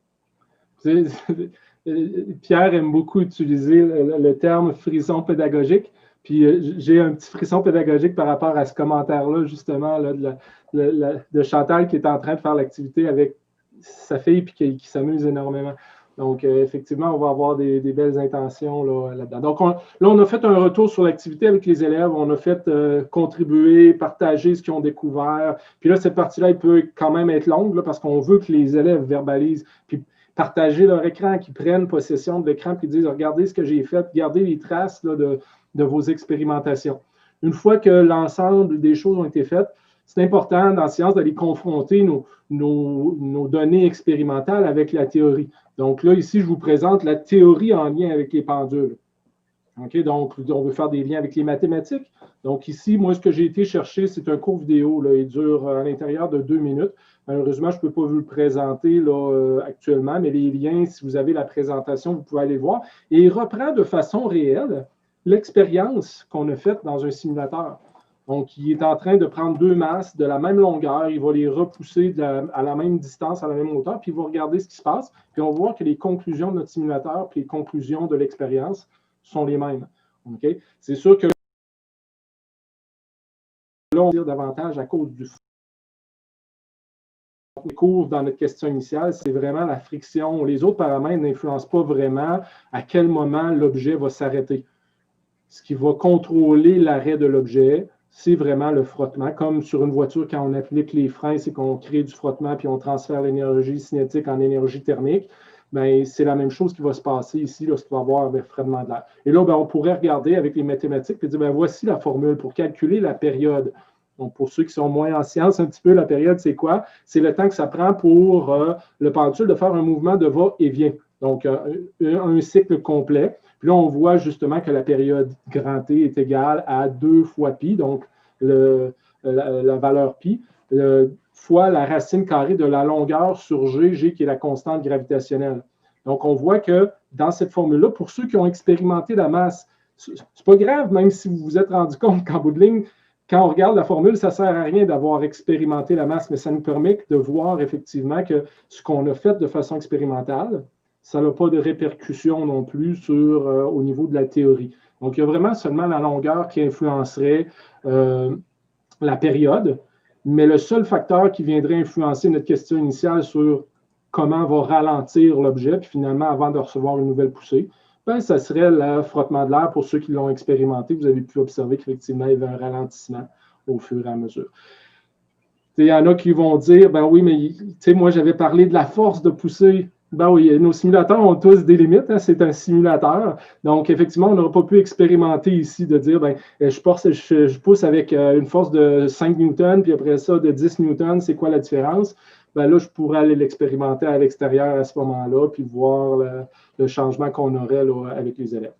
Pierre aime beaucoup utiliser le terme frisson pédagogique. Puis j'ai un petit frisson pédagogique par rapport à ce commentaire-là, justement, là, de Chantal qui est en train de faire l'activité avec sa fille et qui s'amuse énormément. Donc, effectivement, on va avoir des belles intentions là-dedans. Donc, là, on a fait un retour sur l'activité avec les élèves. On a fait contribuer, partager ce qu'ils ont découvert. Puis là, cette partie-là, elle peut quand même être longue là, parce qu'on veut que les élèves verbalisent. Puis partager leur écran, qu'ils prennent possession de l'écran et disent « Regardez ce que j'ai fait, regardez les traces là, de vos expérimentations. » Une fois que l'ensemble des choses ont été faites, c'est important dans la science d'aller confronter nos données expérimentales avec la théorie. Donc là, ici, je vous présente la théorie en lien avec les pendules. Okay, donc, on veut faire des liens avec les mathématiques. Donc ici, moi, ce que j'ai été chercher, c'est un court vidéo. Là, il dure à l'intérieur de 2 minutes. Malheureusement, je ne peux pas vous le présenter là, actuellement, mais les liens, si vous avez la présentation, vous pouvez aller voir. Et il reprend de façon réelle l'expérience qu'on a faite dans un simulateur. Donc, il est en train de prendre 2 masses de la même longueur, il va les repousser à la même distance, à la même hauteur, puis il va regarder ce qui se passe, puis on va voir que les conclusions de notre simulateur, puis les conclusions de l'expérience sont les mêmes. Okay? C'est sûr que là, on va dire davantage à cause du on découvre dans notre question initiale, c'est vraiment la friction. Les autres paramètres n'influencent pas vraiment à quel moment l'objet va s'arrêter. Ce qui va contrôler l'arrêt de l'objet, c'est vraiment le frottement. Comme sur une voiture, quand on applique les freins, c'est qu'on crée du frottement puis on transfère l'énergie cinétique en énergie thermique. Bien, c'est la même chose qui va se passer ici lorsqu'il va y avoir un frottement de l'air. Et là, bien, on pourrait regarder avec les mathématiques et dire, bien, voici la formule pour calculer la période. Donc, pour ceux qui sont moins en sciences, un petit peu, la période, c'est quoi? C'est le temps que ça prend pour le pendule de faire un mouvement de va-et-vient. Donc, un cycle complet. Puis là, on voit justement que la période grand T est égale à 2 fois pi, donc la valeur pi, fois la racine carrée de la longueur sur G qui est la constante gravitationnelle. Donc, on voit que dans cette formule-là, pour ceux qui ont expérimenté la masse, c'est pas grave, même si vous vous êtes rendu compte qu'en bout de ligne, quand on regarde la formule, ça ne sert à rien d'avoir expérimenté la masse, mais ça nous permet de voir effectivement que ce qu'on a fait de façon expérimentale, ça n'a pas de répercussions non plus au niveau de la théorie. Donc, il y a vraiment seulement la longueur qui influencerait la période, mais le seul facteur qui viendrait influencer notre question initiale sur comment va ralentir l'objet, puis finalement, avant de recevoir une nouvelle poussée, ben, ça serait le frottement de l'air. Pour ceux qui l'ont expérimenté, vous avez pu observer qu'effectivement, il y avait un ralentissement au fur et à mesure. Il y en a qui vont dire, ben oui, mais moi, j'avais parlé de la force de poussée. Ben oui, nos simulateurs ont tous des limites, hein, c'est un simulateur. Donc, effectivement, on n'aura pas pu expérimenter ici de dire, ben, je pousse avec une force de 5 newtons, puis après ça, de 10 newtons, c'est quoi la différence? Ben là, je pourrais aller l'expérimenter à l'extérieur à ce moment-là, puis voir le changement qu'on aurait là, avec les élèves.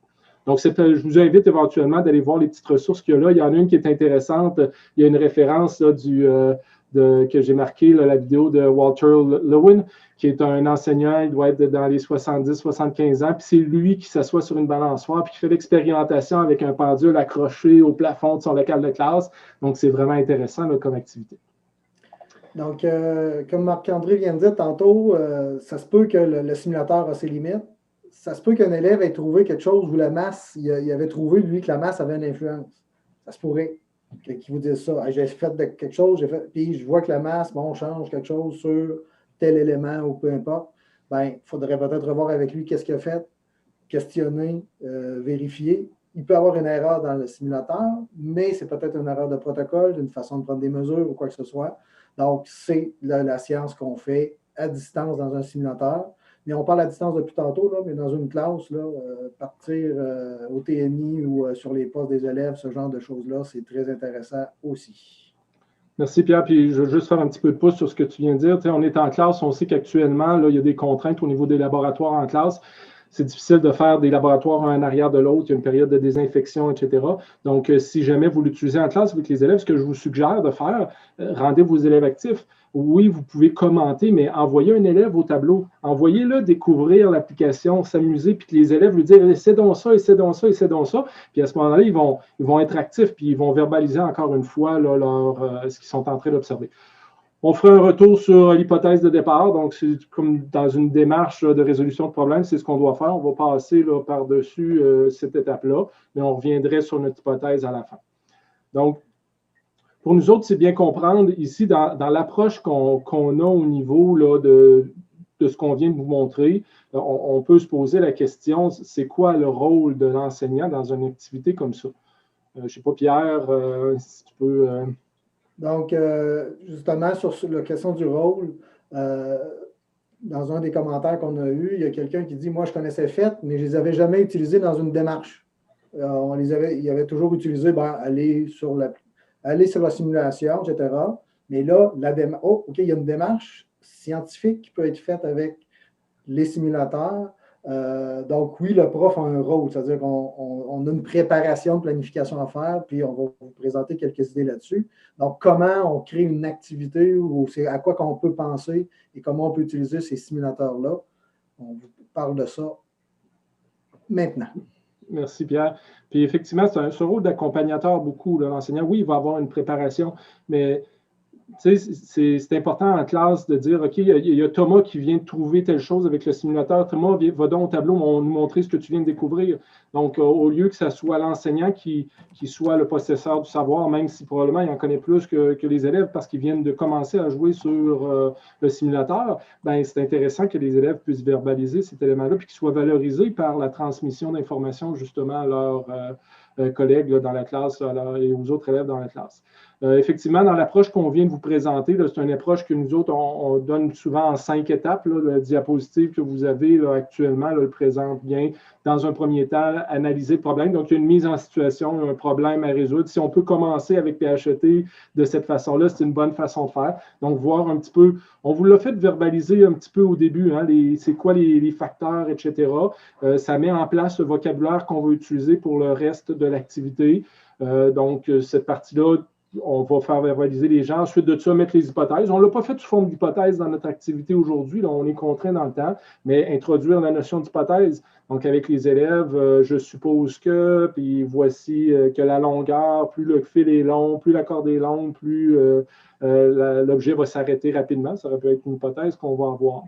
Donc, je vous invite éventuellement d'aller voir les petites ressources qu'il y a là. Il y en a une qui est intéressante. Il y a une référence là, que j'ai marqué, là, la vidéo de Walter Lewin, qui est un enseignant, il doit être dans les 70-75 ans, puis c'est lui qui s'assoit sur une balançoire, puis qui fait l'expérimentation avec un pendule accroché au plafond de son local de classe. Donc, c'est vraiment intéressant là, comme activité. Donc, comme Marc-André vient de dire tantôt, ça se peut que le simulateur a ses limites. Ça se peut qu'un élève ait trouvé quelque chose où la masse, il avait trouvé, lui, que la masse avait une influence. Ça se pourrait qu'il vous dise ça. Ah, j'ai fait quelque chose, puis je vois que la masse, bon, change quelque chose sur tel élément ou peu importe. Bien, il faudrait peut-être revoir avec lui qu'est-ce qu'il a fait, questionner, vérifier. Il peut y avoir une erreur dans le simulateur, mais c'est peut-être une erreur de protocole, d'une façon de prendre des mesures ou quoi que ce soit. Donc, c'est la science qu'on fait à distance dans un simulateur. Mais on parle à distance depuis tantôt, là, mais dans une classe, là, partir au TNI ou sur les postes des élèves, ce genre de choses-là, c'est très intéressant aussi. Merci Pierre, puis je veux juste faire un petit peu de pouce sur ce que tu viens de dire. On est en classe, on sait qu'actuellement, il y a des contraintes au niveau des laboratoires en classe. C'est difficile de faire des laboratoires un en arrière de l'autre, il y a une période de désinfection, etc. Donc, si jamais vous l'utilisez en classe avec les élèves, ce que je vous suggère de faire, rendez vos élèves actifs. Oui, vous pouvez commenter, mais envoyez un élève au tableau. Envoyez-le découvrir l'application, s'amuser, puis que les élèves lui disent essaie donc ça, essaie donc ça, essaie donc ça. Puis à ce moment-là, ils vont être actifs, puis ils vont verbaliser encore une fois là, ce qu'ils sont en train d'observer. On fera un retour sur l'hypothèse de départ. Donc, c'est comme dans une démarche de résolution de problème, c'est ce qu'on doit faire. On va passer par-dessus cette étape-là, mais on reviendrait sur notre hypothèse à la fin. Donc, pour nous autres, c'est bien comprendre ici, dans l'approche qu'on a au niveau là, de ce qu'on vient de vous montrer, on peut se poser la question, c'est quoi le rôle de l'enseignant dans une activité comme ça? Je ne sais pas, Pierre, si tu peux... Donc, justement, sur la question du rôle, dans un des commentaires qu'on a eu, il y a quelqu'un qui dit « Moi, je connaissais FET, mais je ne les avais jamais utilisés dans une démarche. Il avait toujours utilisé aller sur la simulation, etc. Mais là, OK, il y a une démarche scientifique qui peut être faite avec les simulateurs. Donc, oui, le prof a un rôle, c'est-à-dire qu'on a une préparation de planification à faire, puis on va vous présenter quelques idées là-dessus. Donc, comment on crée une activité ou c'est à quoi qu'on peut penser et comment on peut utiliser ces simulateurs-là. On vous parle de ça maintenant. Merci, Pierre. Puis effectivement, c'est ce rôle d'accompagnateur beaucoup, l'enseignant. Oui, il va avoir une préparation, mais c'est important en classe de dire, OK, il y a Thomas qui vient de trouver telle chose avec le simulateur. Thomas, va donc au tableau nous montrer ce que tu viens de découvrir. Donc, au lieu que ce soit l'enseignant qui soit le possesseur du savoir, même si probablement il en connaît plus que les élèves parce qu'ils viennent de commencer à jouer sur le simulateur, ben, c'est intéressant que les élèves puissent verbaliser cet élément-là puis qu'ils soient valorisés par la transmission d'informations justement à leurs collègues là, dans la classe et aux autres élèves dans la classe. Effectivement, dans l'approche qu'on vient de vous présenter, c'est une approche que nous autres, on donne souvent en 5 étapes. Là, la diapositive que vous avez là, actuellement là, le présente bien. Dans un premier temps, analyser le problème. Donc, il y a une mise en situation, un problème à résoudre. Si on peut commencer avec PHET de cette façon-là, c'est une bonne façon de faire. Donc, voir un petit peu, on vous l'a fait verbaliser un petit peu au début, hein, c'est quoi les facteurs, etc. Ça met en place le vocabulaire qu'on va utiliser pour le reste de l'activité. Donc, cette partie-là, on va faire verbaliser les gens. Ensuite de ça, mettre les hypothèses. On ne l'a pas fait sous forme d'hypothèse dans notre activité aujourd'hui. Là, on est contraint dans le temps, mais introduire la notion d'hypothèse. Donc, avec les élèves, je suppose que, puis voici que la longueur, plus le fil est long, plus la corde est longue, plus l'objet va s'arrêter rapidement. Ça peut être une hypothèse qu'on va avoir.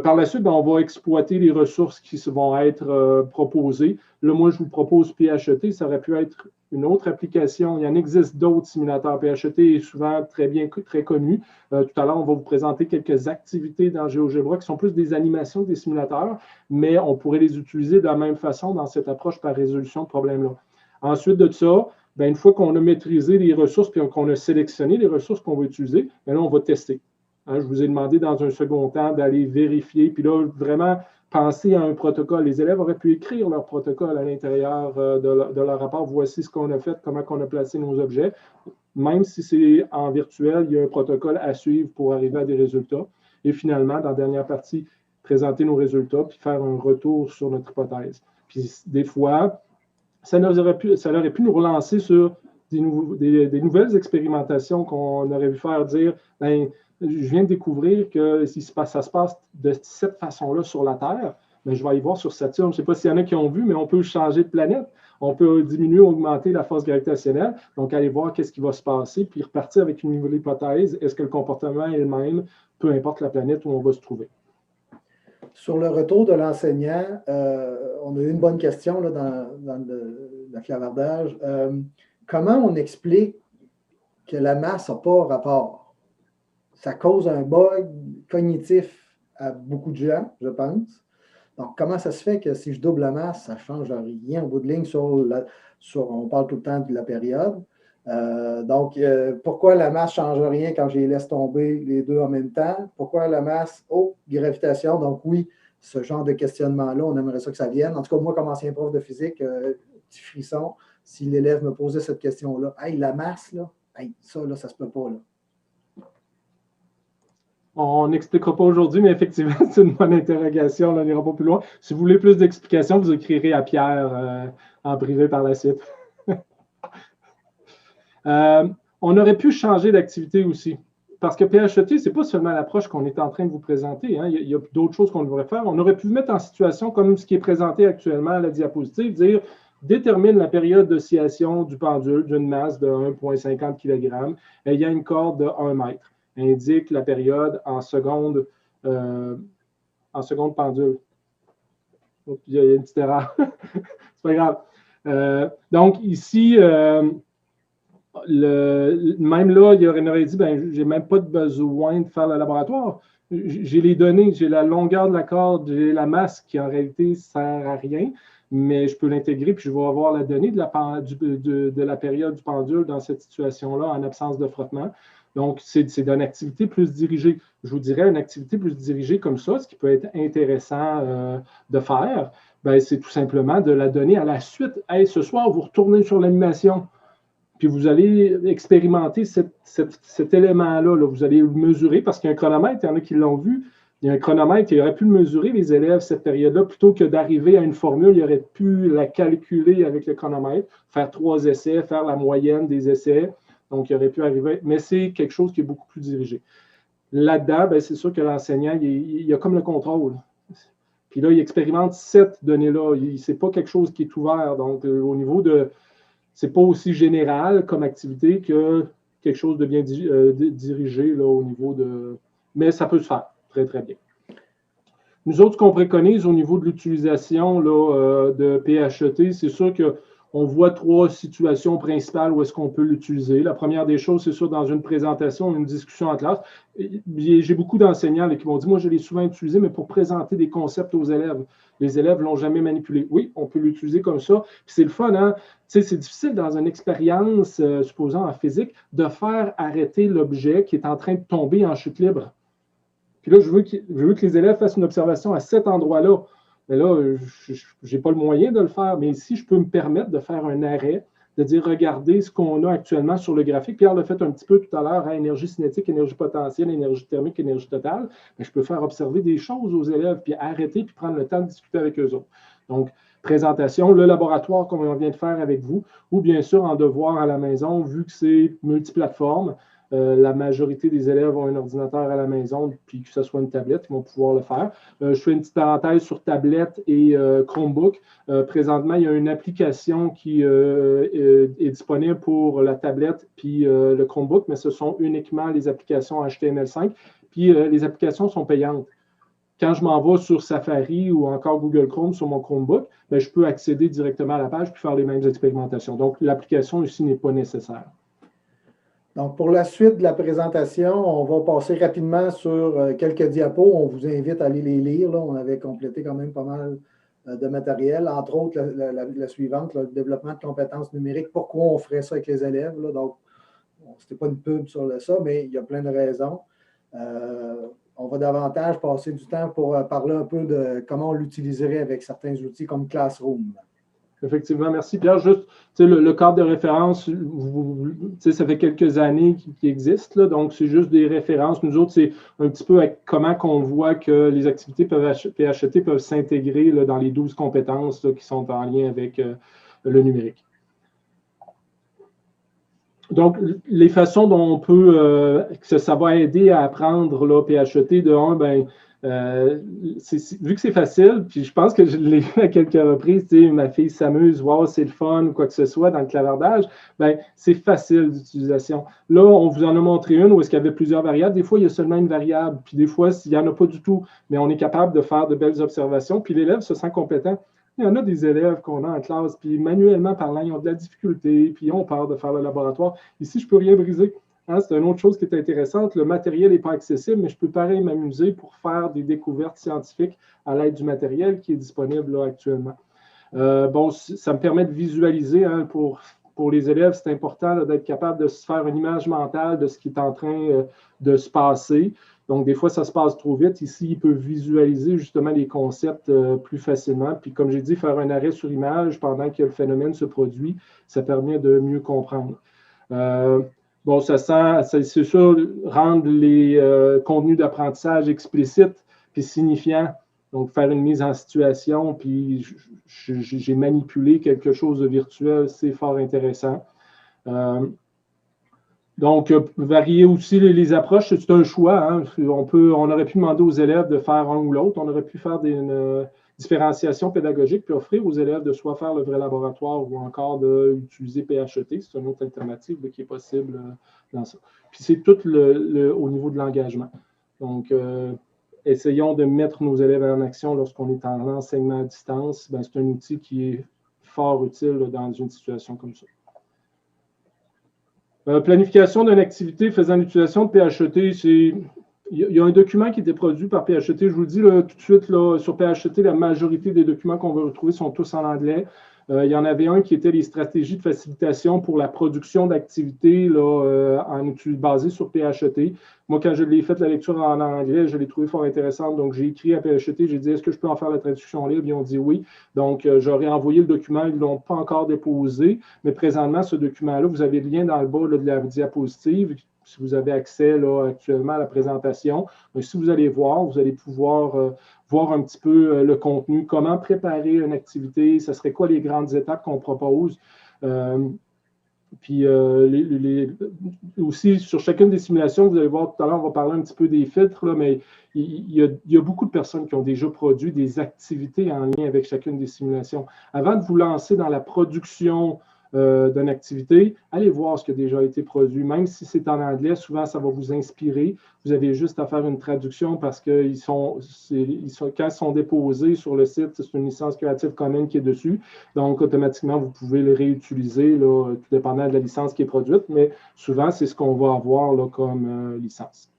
Par la suite, on va exploiter les ressources qui vont être proposées. Là, moi, je vous propose PHET. Ça aurait pu être une autre application. Il y en existe d'autres simulateurs. PHET est souvent très connu. Tout à l'heure, on va vous présenter quelques activités dans GeoGebra qui sont plus des animations des simulateurs, mais on pourrait les utiliser de la même façon dans cette approche par résolution de problèmes-là. Ensuite de ça, bien, une fois qu'on a maîtrisé les ressources et qu'on a sélectionné les ressources qu'on va utiliser, bien là, on va tester. Je vous ai demandé dans un second temps d'aller vérifier, puis là, vraiment penser à un protocole. Les élèves auraient pu écrire leur protocole à l'intérieur de leur rapport. Voici ce qu'on a fait, comment on a placé nos objets. Même si c'est en virtuel, il y a un protocole à suivre pour arriver à des résultats. Et finalement, dans la dernière partie, présenter nos résultats, puis faire un retour sur notre hypothèse. Puis des fois, ça aurait pu nous relancer sur des nouvelles expérimentations qu'on aurait vu faire dire, bien, je viens de découvrir que si ça se passe de cette façon-là sur la Terre, mais je vais aller voir sur Saturne. Je ne sais pas s'il y en a qui ont vu, mais on peut changer de planète. On peut diminuer, augmenter la force gravitationnelle. Donc, aller voir qu'est-ce qui va se passer, puis repartir avec une nouvelle hypothèse. Est-ce que le comportement est le même, peu importe la planète où on va se trouver? Sur le retour de l'enseignant, on a eu une bonne question là, dans le clavardage. Comment on explique que la masse n'a pas rapport? Ça cause un bug cognitif à beaucoup de gens, je pense. Donc, comment ça se fait que si je double la masse, ça ne change rien au bout de ligne on parle tout le temps de la période. Donc, pourquoi la masse ne change rien quand je les laisse tomber les deux en même temps? Pourquoi la masse, gravitation? Donc, oui, ce genre de questionnement-là, on aimerait ça que ça vienne. En tout cas, moi, comme ancien prof de physique, petit frisson, si l'élève me posait cette question-là, « Hey, la masse, là, hey, ça, là, ça se peut pas, là. » On n'expliquera pas aujourd'hui, mais effectivement, c'est une bonne interrogation. On n'ira pas plus loin. Si vous voulez plus d'explications, vous écrirez à Pierre en privé par la suite. On aurait pu changer d'activité aussi. Parce que PHET, ce n'est pas seulement l'approche qu'on est en train de vous présenter. Hein. Il y a d'autres choses qu'on devrait faire. On aurait pu mettre en situation, comme ce qui est présenté actuellement à la diapositive, dire détermine la période d'oscillation du pendule d'une masse de 1,50 kg ayant une corde de 1 mètre. Indique la période en secondes pendule. Il y a une petite erreur. C'est pas grave. Donc, ici, même là, il aurait dit, ben, j'ai même pas besoin de faire le laboratoire. J'ai les données, j'ai la longueur de la corde, j'ai la masse qui, en réalité, ne sert à rien, mais je peux l'intégrer, puis je vais avoir la donnée de la période du pendule dans cette situation-là en absence de frottement. Donc, c'est d'une activité plus dirigée. Je vous dirais, une activité plus dirigée comme ça, ce qui peut être intéressant de faire, c'est tout simplement de la donner à la suite. Hey, ce soir, vous retournez sur l'animation, puis vous allez expérimenter cet élément-là. Là. Vous allez le mesurer, parce qu'il y a un chronomètre, il y en a qui l'ont vu. Il y a un chronomètre, il aurait pu le mesurer, les élèves, cette période-là, plutôt que d'arriver à une formule, il aurait pu la calculer avec le chronomètre, faire 3 essais, faire la moyenne des essais. Donc, il aurait pu arriver, mais c'est quelque chose qui est beaucoup plus dirigé. Là-dedans, c'est sûr que l'enseignant, il a comme le contrôle. Puis là, il expérimente cette donnée-là. Ce n'est pas quelque chose qui est ouvert. Donc, au niveau de... Ce n'est pas aussi général comme activité que quelque chose de bien dirigé là, au niveau de... Mais ça peut se faire très, très bien. Nous autres, ce qu'on préconise au niveau de l'utilisation de PHET, c'est sûr qu'on voit 3 situations principales où est-ce qu'on peut l'utiliser. La première des choses, c'est sûr, dans une présentation, une discussion en classe. J'ai beaucoup d'enseignants qui m'ont dit, moi, je l'ai souvent utilisé, mais pour présenter des concepts aux élèves. Les élèves ne l'ont jamais manipulé. Oui, on peut l'utiliser comme ça. Puis c'est le fun, hein? C'est difficile dans une expérience, supposons en physique, de faire arrêter l'objet qui est en train de tomber en chute libre. Puis là, je veux que les élèves fassent une observation à cet endroit-là. Mais là, je n'ai pas le moyen de le faire. Mais ici, je peux me permettre de faire un arrêt, de dire, regardez ce qu'on a actuellement sur le graphique. Pierre l'a fait un petit peu tout à l'heure, hein, énergie cinétique, énergie potentielle, énergie thermique, énergie totale. Mais je peux faire observer des choses aux élèves, puis arrêter, puis prendre le temps de discuter avec eux autres. Donc, présentation, le laboratoire, comme on vient de faire avec vous, ou bien sûr en devoir à la maison, vu que c'est multiplateforme. La majorité des élèves ont un ordinateur à la maison, puis que ce soit une tablette, ils vont pouvoir le faire. Je fais une petite parenthèse sur tablette et Chromebook. Présentement, il y a une application qui est disponible pour la tablette puis le Chromebook, mais ce sont uniquement les applications HTML5, puis les applications sont payantes. Quand je m'en vais sur Safari ou encore Google Chrome sur mon Chromebook, bien, je peux accéder directement à la page puis faire les mêmes expérimentations. Donc, l'application ici n'est pas nécessaire. Donc, pour la suite de la présentation, on va passer rapidement sur quelques diapos. On vous invite à aller les lire. Là. On avait complété quand même pas mal de matériel, entre autres la suivante, là, le développement de compétences numériques. Pourquoi on ferait ça avec les élèves? Là? Donc, ce n'était pas une pub sur ça, mais il y a plein de raisons. On va davantage passer du temps pour parler un peu de comment on l'utiliserait avec certains outils comme Classroom. Effectivement, merci Pierre. Juste, le cadre de référence, ça fait quelques années qu'il existe, là, donc c'est juste des références. Nous autres, c'est un petit peu avec comment qu'on voit que les activités PHET peuvent s'intégrer dans les 12 compétences là, qui sont en lien avec le numérique. Donc, les façons dont on peut, ça va aider à apprendre là, PHET, de un, ben, vu que c'est facile, puis je pense que je l'ai fait à quelques reprises, ma fille s'amuse, wow, c'est le fun ou quoi que ce soit dans le clavardage, ben, c'est facile d'utilisation. Là, on vous en a montré une où est-ce qu'il y avait plusieurs variables. Des fois, il y a seulement une variable, puis des fois, il n'y en a pas du tout, mais on est capable de faire de belles observations, puis l'élève se sent compétent. Il y en a des élèves qu'on a en classe, puis manuellement parlant, ils ont de la difficulté, puis ils ont peur de faire le laboratoire. Ici, je ne peux rien briser. Hein, c'est une autre chose qui est intéressante. Le matériel n'est pas accessible, mais je peux pareil m'amuser pour faire des découvertes scientifiques à l'aide du matériel qui est disponible là, actuellement. Bon, ça me permet de visualiser. Hein, pour les élèves, c'est important d'être capable de se faire une image mentale de ce qui est en train de se passer. Donc, des fois, ça se passe trop vite. Ici, ils peuvent visualiser justement les concepts plus facilement. Puis, comme j'ai dit, faire un arrêt sur image pendant que le phénomène se produit, ça permet de mieux comprendre. Bon, c'est sûr, rendre les contenus d'apprentissage explicites puis signifiants. Donc, faire une mise en situation, puis j'ai manipulé quelque chose de virtuel, c'est fort intéressant. Donc, varier aussi les approches, c'est un choix. Hein. On aurait pu demander aux élèves de faire un ou l'autre. On aurait pu faire une différenciation pédagogique puis offrir aux élèves de soit faire le vrai laboratoire ou encore d'utiliser PHET. C'est une autre alternative qui est possible dans ça. Puis, c'est tout au niveau de l'engagement. Donc, essayons de mettre nos élèves en action lorsqu'on est en enseignement à distance. Ben, c'est un outil qui est fort utile dans une situation comme ça. Planification d'une activité faisant l'utilisation de PHET, il y a un document qui a été produit par PHET. Je vous le dis là, tout de suite, là, sur PHET, la majorité des documents qu'on va retrouver sont tous en anglais. Il y en avait un qui était les stratégies de facilitation pour la production d'activités basées sur PHET. Moi, quand je l'ai fait la lecture en anglais, je l'ai trouvé fort intéressante. Donc, j'ai écrit à PHET, j'ai dit, est-ce que je peux en faire la traduction libre? Ils ont dit oui. Donc, j'aurais envoyé le document. Ils ne l'ont pas encore déposé. Mais présentement, ce document-là, vous avez le lien dans le bas là, de la diapositive. Si vous avez accès là, actuellement à la présentation, mais si vous allez voir, vous allez pouvoir voir un petit peu le contenu, comment préparer une activité, ce serait quoi les grandes étapes qu'on propose. Puis aussi, sur chacune des simulations, vous allez voir tout à l'heure, on va parler un petit peu des filtres, là, mais il y a beaucoup de personnes qui ont déjà produit des activités en lien avec chacune des simulations. Avant de vous lancer dans la production d'une activité, allez voir ce qui a déjà été produit. Même si c'est en anglais, souvent, ça va vous inspirer. Vous avez juste à faire une traduction parce que quand ils sont déposés sur le site, c'est une licence Creative Commons qui est dessus. Donc, automatiquement, vous pouvez les réutiliser, là, tout dépendant de la licence qui est produite. Mais souvent, c'est ce qu'on va avoir là, comme licence.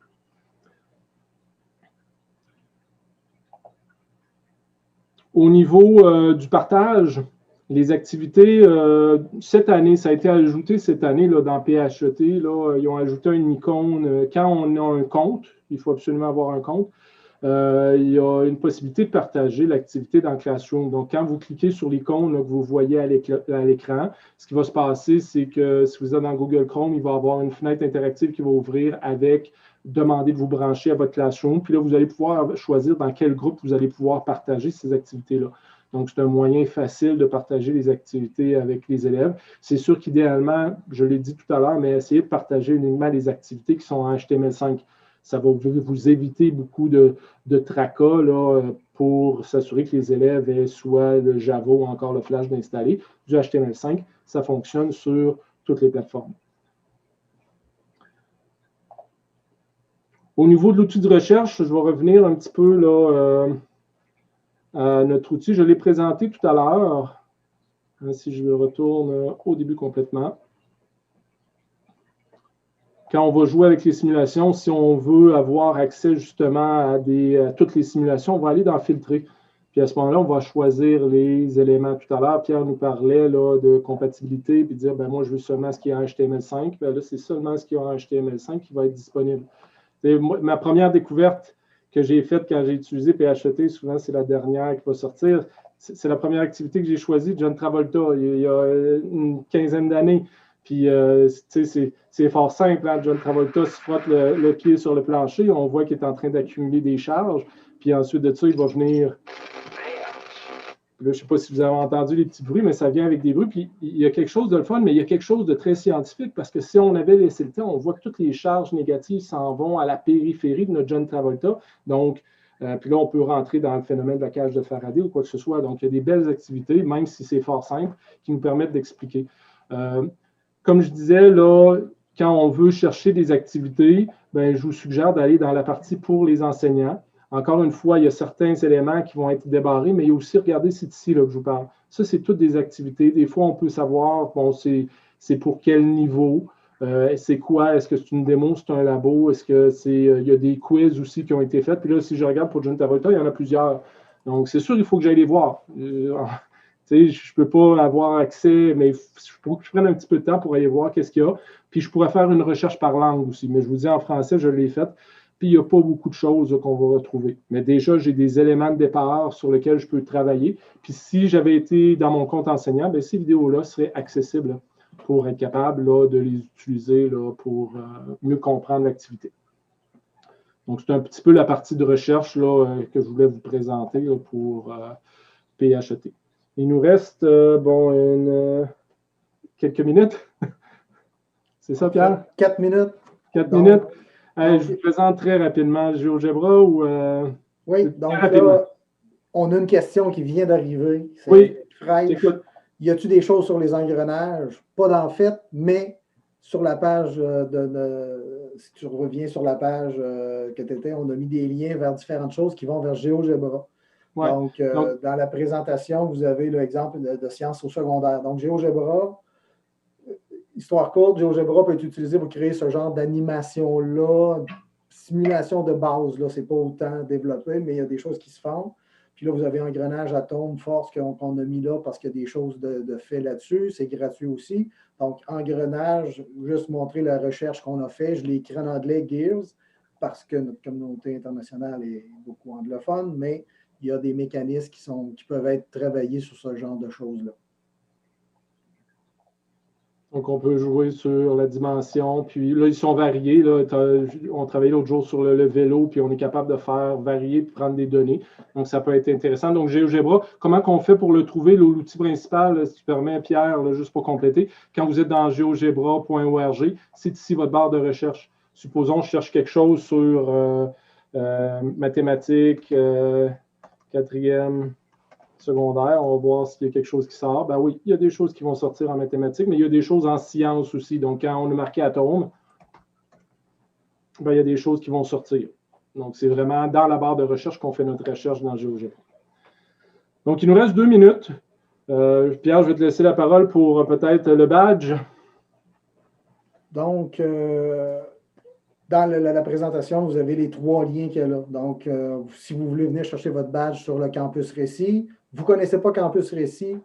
Au niveau du partage, les activités, cette année, ça a été ajouté cette année là, dans PHET. Là, ils ont ajouté une icône. Quand on a un compte, il faut absolument avoir un compte, il y a une possibilité de partager l'activité dans Classroom. Donc, quand vous cliquez sur l'icône que vous voyez à l'écran, ce qui va se passer, c'est que si vous êtes dans Google Chrome, il va y avoir une fenêtre interactive qui va ouvrir avec demander de vous brancher à votre Classroom. Puis là, vous allez pouvoir choisir dans quel groupe vous allez pouvoir partager ces activités-là. Donc, c'est un moyen facile de partager les activités avec les élèves. C'est sûr qu'idéalement, je l'ai dit tout à l'heure, mais essayez de partager uniquement les activités qui sont en HTML5. Ça va vous éviter beaucoup de tracas là, pour s'assurer que les élèves aient soit le Java ou encore le Flash d'installer. Du HTML5, ça fonctionne sur toutes les plateformes. Au niveau de l'outil de recherche, je vais revenir un petit peu là, à notre outil. Je l'ai présenté tout à l'heure. Si je retourne au début complètement. Quand on va jouer avec les simulations, si on veut avoir accès justement à toutes les simulations, on va aller dans Filtrer. Puis à ce moment-là, on va choisir les éléments. Tout à l'heure, Pierre nous parlait là, de compatibilité, puis dire, ben moi, je veux seulement ce qui est en HTML5. Ben là, c'est seulement ce qui est en HTML5 qui va être disponible. Ma première découverte que j'ai faite quand j'ai utilisé PHET, souvent c'est la dernière qui va sortir, c'est la première activité que j'ai choisie, John Travolta, il y a une quinzaine d'années. Puis, c'est fort simple. Hein? John Travolta se frotte le pied sur le plancher. On voit qu'il est en train d'accumuler des charges. Puis ensuite de ça, il va venir. Là, je ne sais pas si vous avez entendu les petits bruits, mais ça vient avec des bruits. Puis il y a quelque chose de le fun, mais il y a quelque chose de très scientifique parce que si on avait laissé le temps, on voit que toutes les charges négatives s'en vont à la périphérie de notre John Travolta. Donc, puis là, on peut rentrer dans le phénomène de la cage de Faraday ou quoi que ce soit. Donc, il y a des belles activités, même si c'est fort simple, qui nous permettent d'expliquer. Comme je disais, là, quand on veut chercher des activités, ben, je vous suggère d'aller dans la partie pour les enseignants. Encore une fois, il y a certains éléments qui vont être débarrés, mais il y a aussi, regardez, c'est ici là, que je vous parle. Ça, c'est toutes des activités. Des fois, on peut savoir, bon, c'est pour quel niveau, c'est quoi, est-ce que c'est une démo, c'est un labo, est-ce que il y a des quiz aussi qui ont été faits. Puis là, si je regarde pour John Travolta, il y en a plusieurs. Donc, c'est sûr, il faut que j'aille les voir. Je ne peux pas avoir accès, mais il faut que je prenne un petit peu de temps pour aller voir qu'est-ce qu'il y a. Puis, je pourrais faire une recherche par langue aussi. Mais je vous dis, en français, je l'ai faite. Puis, il n'y a pas beaucoup de choses qu'on va retrouver. Mais déjà, j'ai des éléments de départ sur lesquels je peux travailler. Puis, si j'avais été dans mon compte enseignant, bien, ces vidéos-là seraient accessibles pour être capable là, de les utiliser là, pour mieux comprendre l'activité. Donc, c'est un petit peu la partie de recherche là, que je voulais vous présenter là, pour PHET. Il nous reste quelques minutes. C'est ça, Pierre? 4 minutes. 4 minutes. Je vous présente très rapidement GeoGebra ou. Oui, donc là, on a une question qui vient d'arriver. Oui. Y a-t-il des choses sur les engrenages? Pas dans le fait, mais sur la page si tu reviens sur la page que tu étais, on a mis des liens vers différentes choses qui vont vers GeoGebra. Ouais. Donc, dans la présentation, vous avez l'exemple de sciences au secondaire. Donc, GeoGebra, histoire courte, GeoGebra peut être utilisé pour créer ce genre d'animation-là, simulation de base. Là, c'est pas autant développé, mais il y a des choses qui se font. Puis là, vous avez engrenage, atome, force qu'on a mis là parce qu'il y a des choses de fait là-dessus. C'est gratuit aussi. Donc, engrenage, juste montrer la recherche qu'on a fait. Je l'ai écrit en anglais, Gears, parce que notre communauté internationale est beaucoup anglophone, mais il y a des mécanismes qui peuvent être travaillés sur ce genre de choses-là. Donc, on peut jouer sur la dimension. Puis là, ils sont variés. Là, on travaillait l'autre jour sur le vélo, puis on est capable de faire varier et prendre des données. Donc, ça peut être intéressant. Donc, GeoGebra, comment qu'on fait pour le trouver? L'outil principal, là, si tu permets, Pierre, là, juste pour compléter, quand vous êtes dans geogebra.org, c'est ici votre barre de recherche. Supposons que je cherche quelque chose sur mathématiques, quatrième secondaire. On va voir s'il y a quelque chose qui sort. Ben oui, il y a des choses qui vont sortir en mathématiques, mais il y a des choses en sciences aussi. Donc, quand on a marqué atome, ben, il y a des choses qui vont sortir. Donc, c'est vraiment dans la barre de recherche qu'on fait notre recherche dans GeoGebra. Donc, il nous reste 2 minutes. Pierre, je vais te laisser la parole pour peut-être le badge. Donc, dans la présentation, vous avez les 3 liens qu'il y a là. Donc, si vous voulez venir chercher votre badge sur le Campus Récit, vous ne connaissez pas Campus Récit,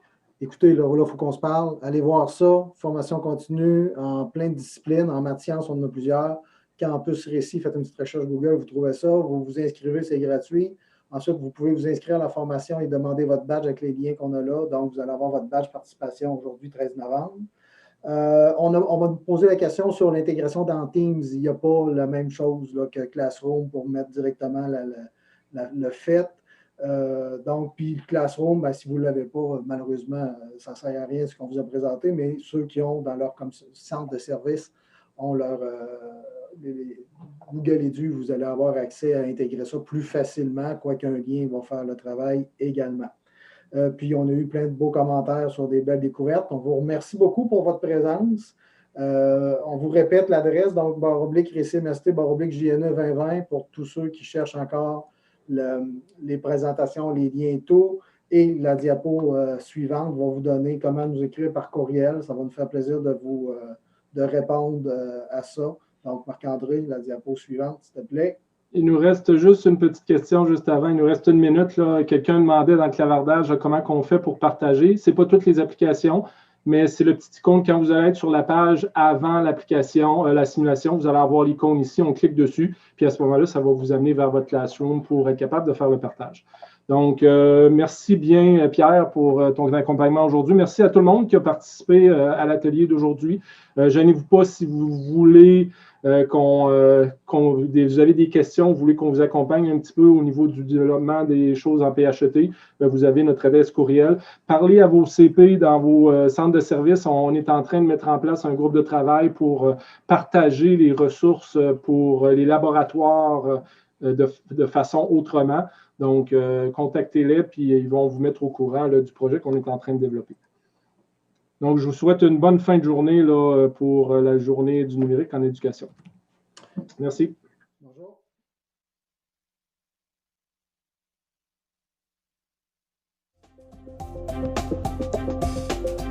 écoutez, là, il faut qu'on se parle. Allez voir ça. Formation continue en plein de disciplines. En maths sciences, on en a plusieurs. Campus Récit, faites une petite recherche Google, vous trouvez ça. Vous vous inscrivez, c'est gratuit. Ensuite, vous pouvez vous inscrire à la formation et demander votre badge avec les liens qu'on a là. Donc, vous allez avoir votre badge participation aujourd'hui, 13 novembre. On va nous poser la question sur l'intégration dans Teams. Il n'y a pas la même chose là, que Classroom pour mettre directement le fait. Donc, puis Classroom, ben, si vous ne l'avez pas, malheureusement, ça ne sert à rien ce qu'on vous a présenté, mais ceux qui ont dans leur centre de service ont leur Google Edu, vous allez avoir accès à intégrer ça plus facilement, quoiqu'un lien va faire le travail également. Puis, on a eu plein de beaux commentaires sur des belles découvertes. On vous remercie beaucoup pour votre présence. On vous répète l'adresse, donc /RécimST/JNE 2020 pour tous ceux qui cherchent encore les présentations, les liens et tout. Et la diapo suivante va vous donner comment nous écrire par courriel. Ça va nous faire plaisir de répondre à ça. Donc, Marc-André, la diapo suivante, s'il te plaît. Il nous reste juste une petite question juste avant. Il nous reste 1 minute. Quelqu'un demandait dans le clavardage comment on fait pour partager. Ce n'est pas toutes les applications, mais c'est le petit icône. Quand vous allez être sur la page avant l'application, la simulation, vous allez avoir l'icône ici. On clique dessus. Puis à ce moment-là, ça va vous amener vers votre Classroom pour être capable de faire le partage. Donc, merci bien, Pierre, pour ton accompagnement aujourd'hui. Merci à tout le monde qui a participé à l'atelier d'aujourd'hui. Gênez-vous pas si vous voulez vous avez des questions, vous voulez qu'on vous accompagne un petit peu au niveau du développement des choses en PHET, vous avez notre adresse courriel. Parlez à vos CP dans vos centres de services. On est en train de mettre en place un groupe de travail pour partager les ressources pour les laboratoires de façon autrement. Donc, contactez-les, puis ils vont vous mettre au courant là, du projet qu'on est en train de développer. Donc, je vous souhaite une bonne fin de journée là, pour la journée du numérique en éducation. Merci.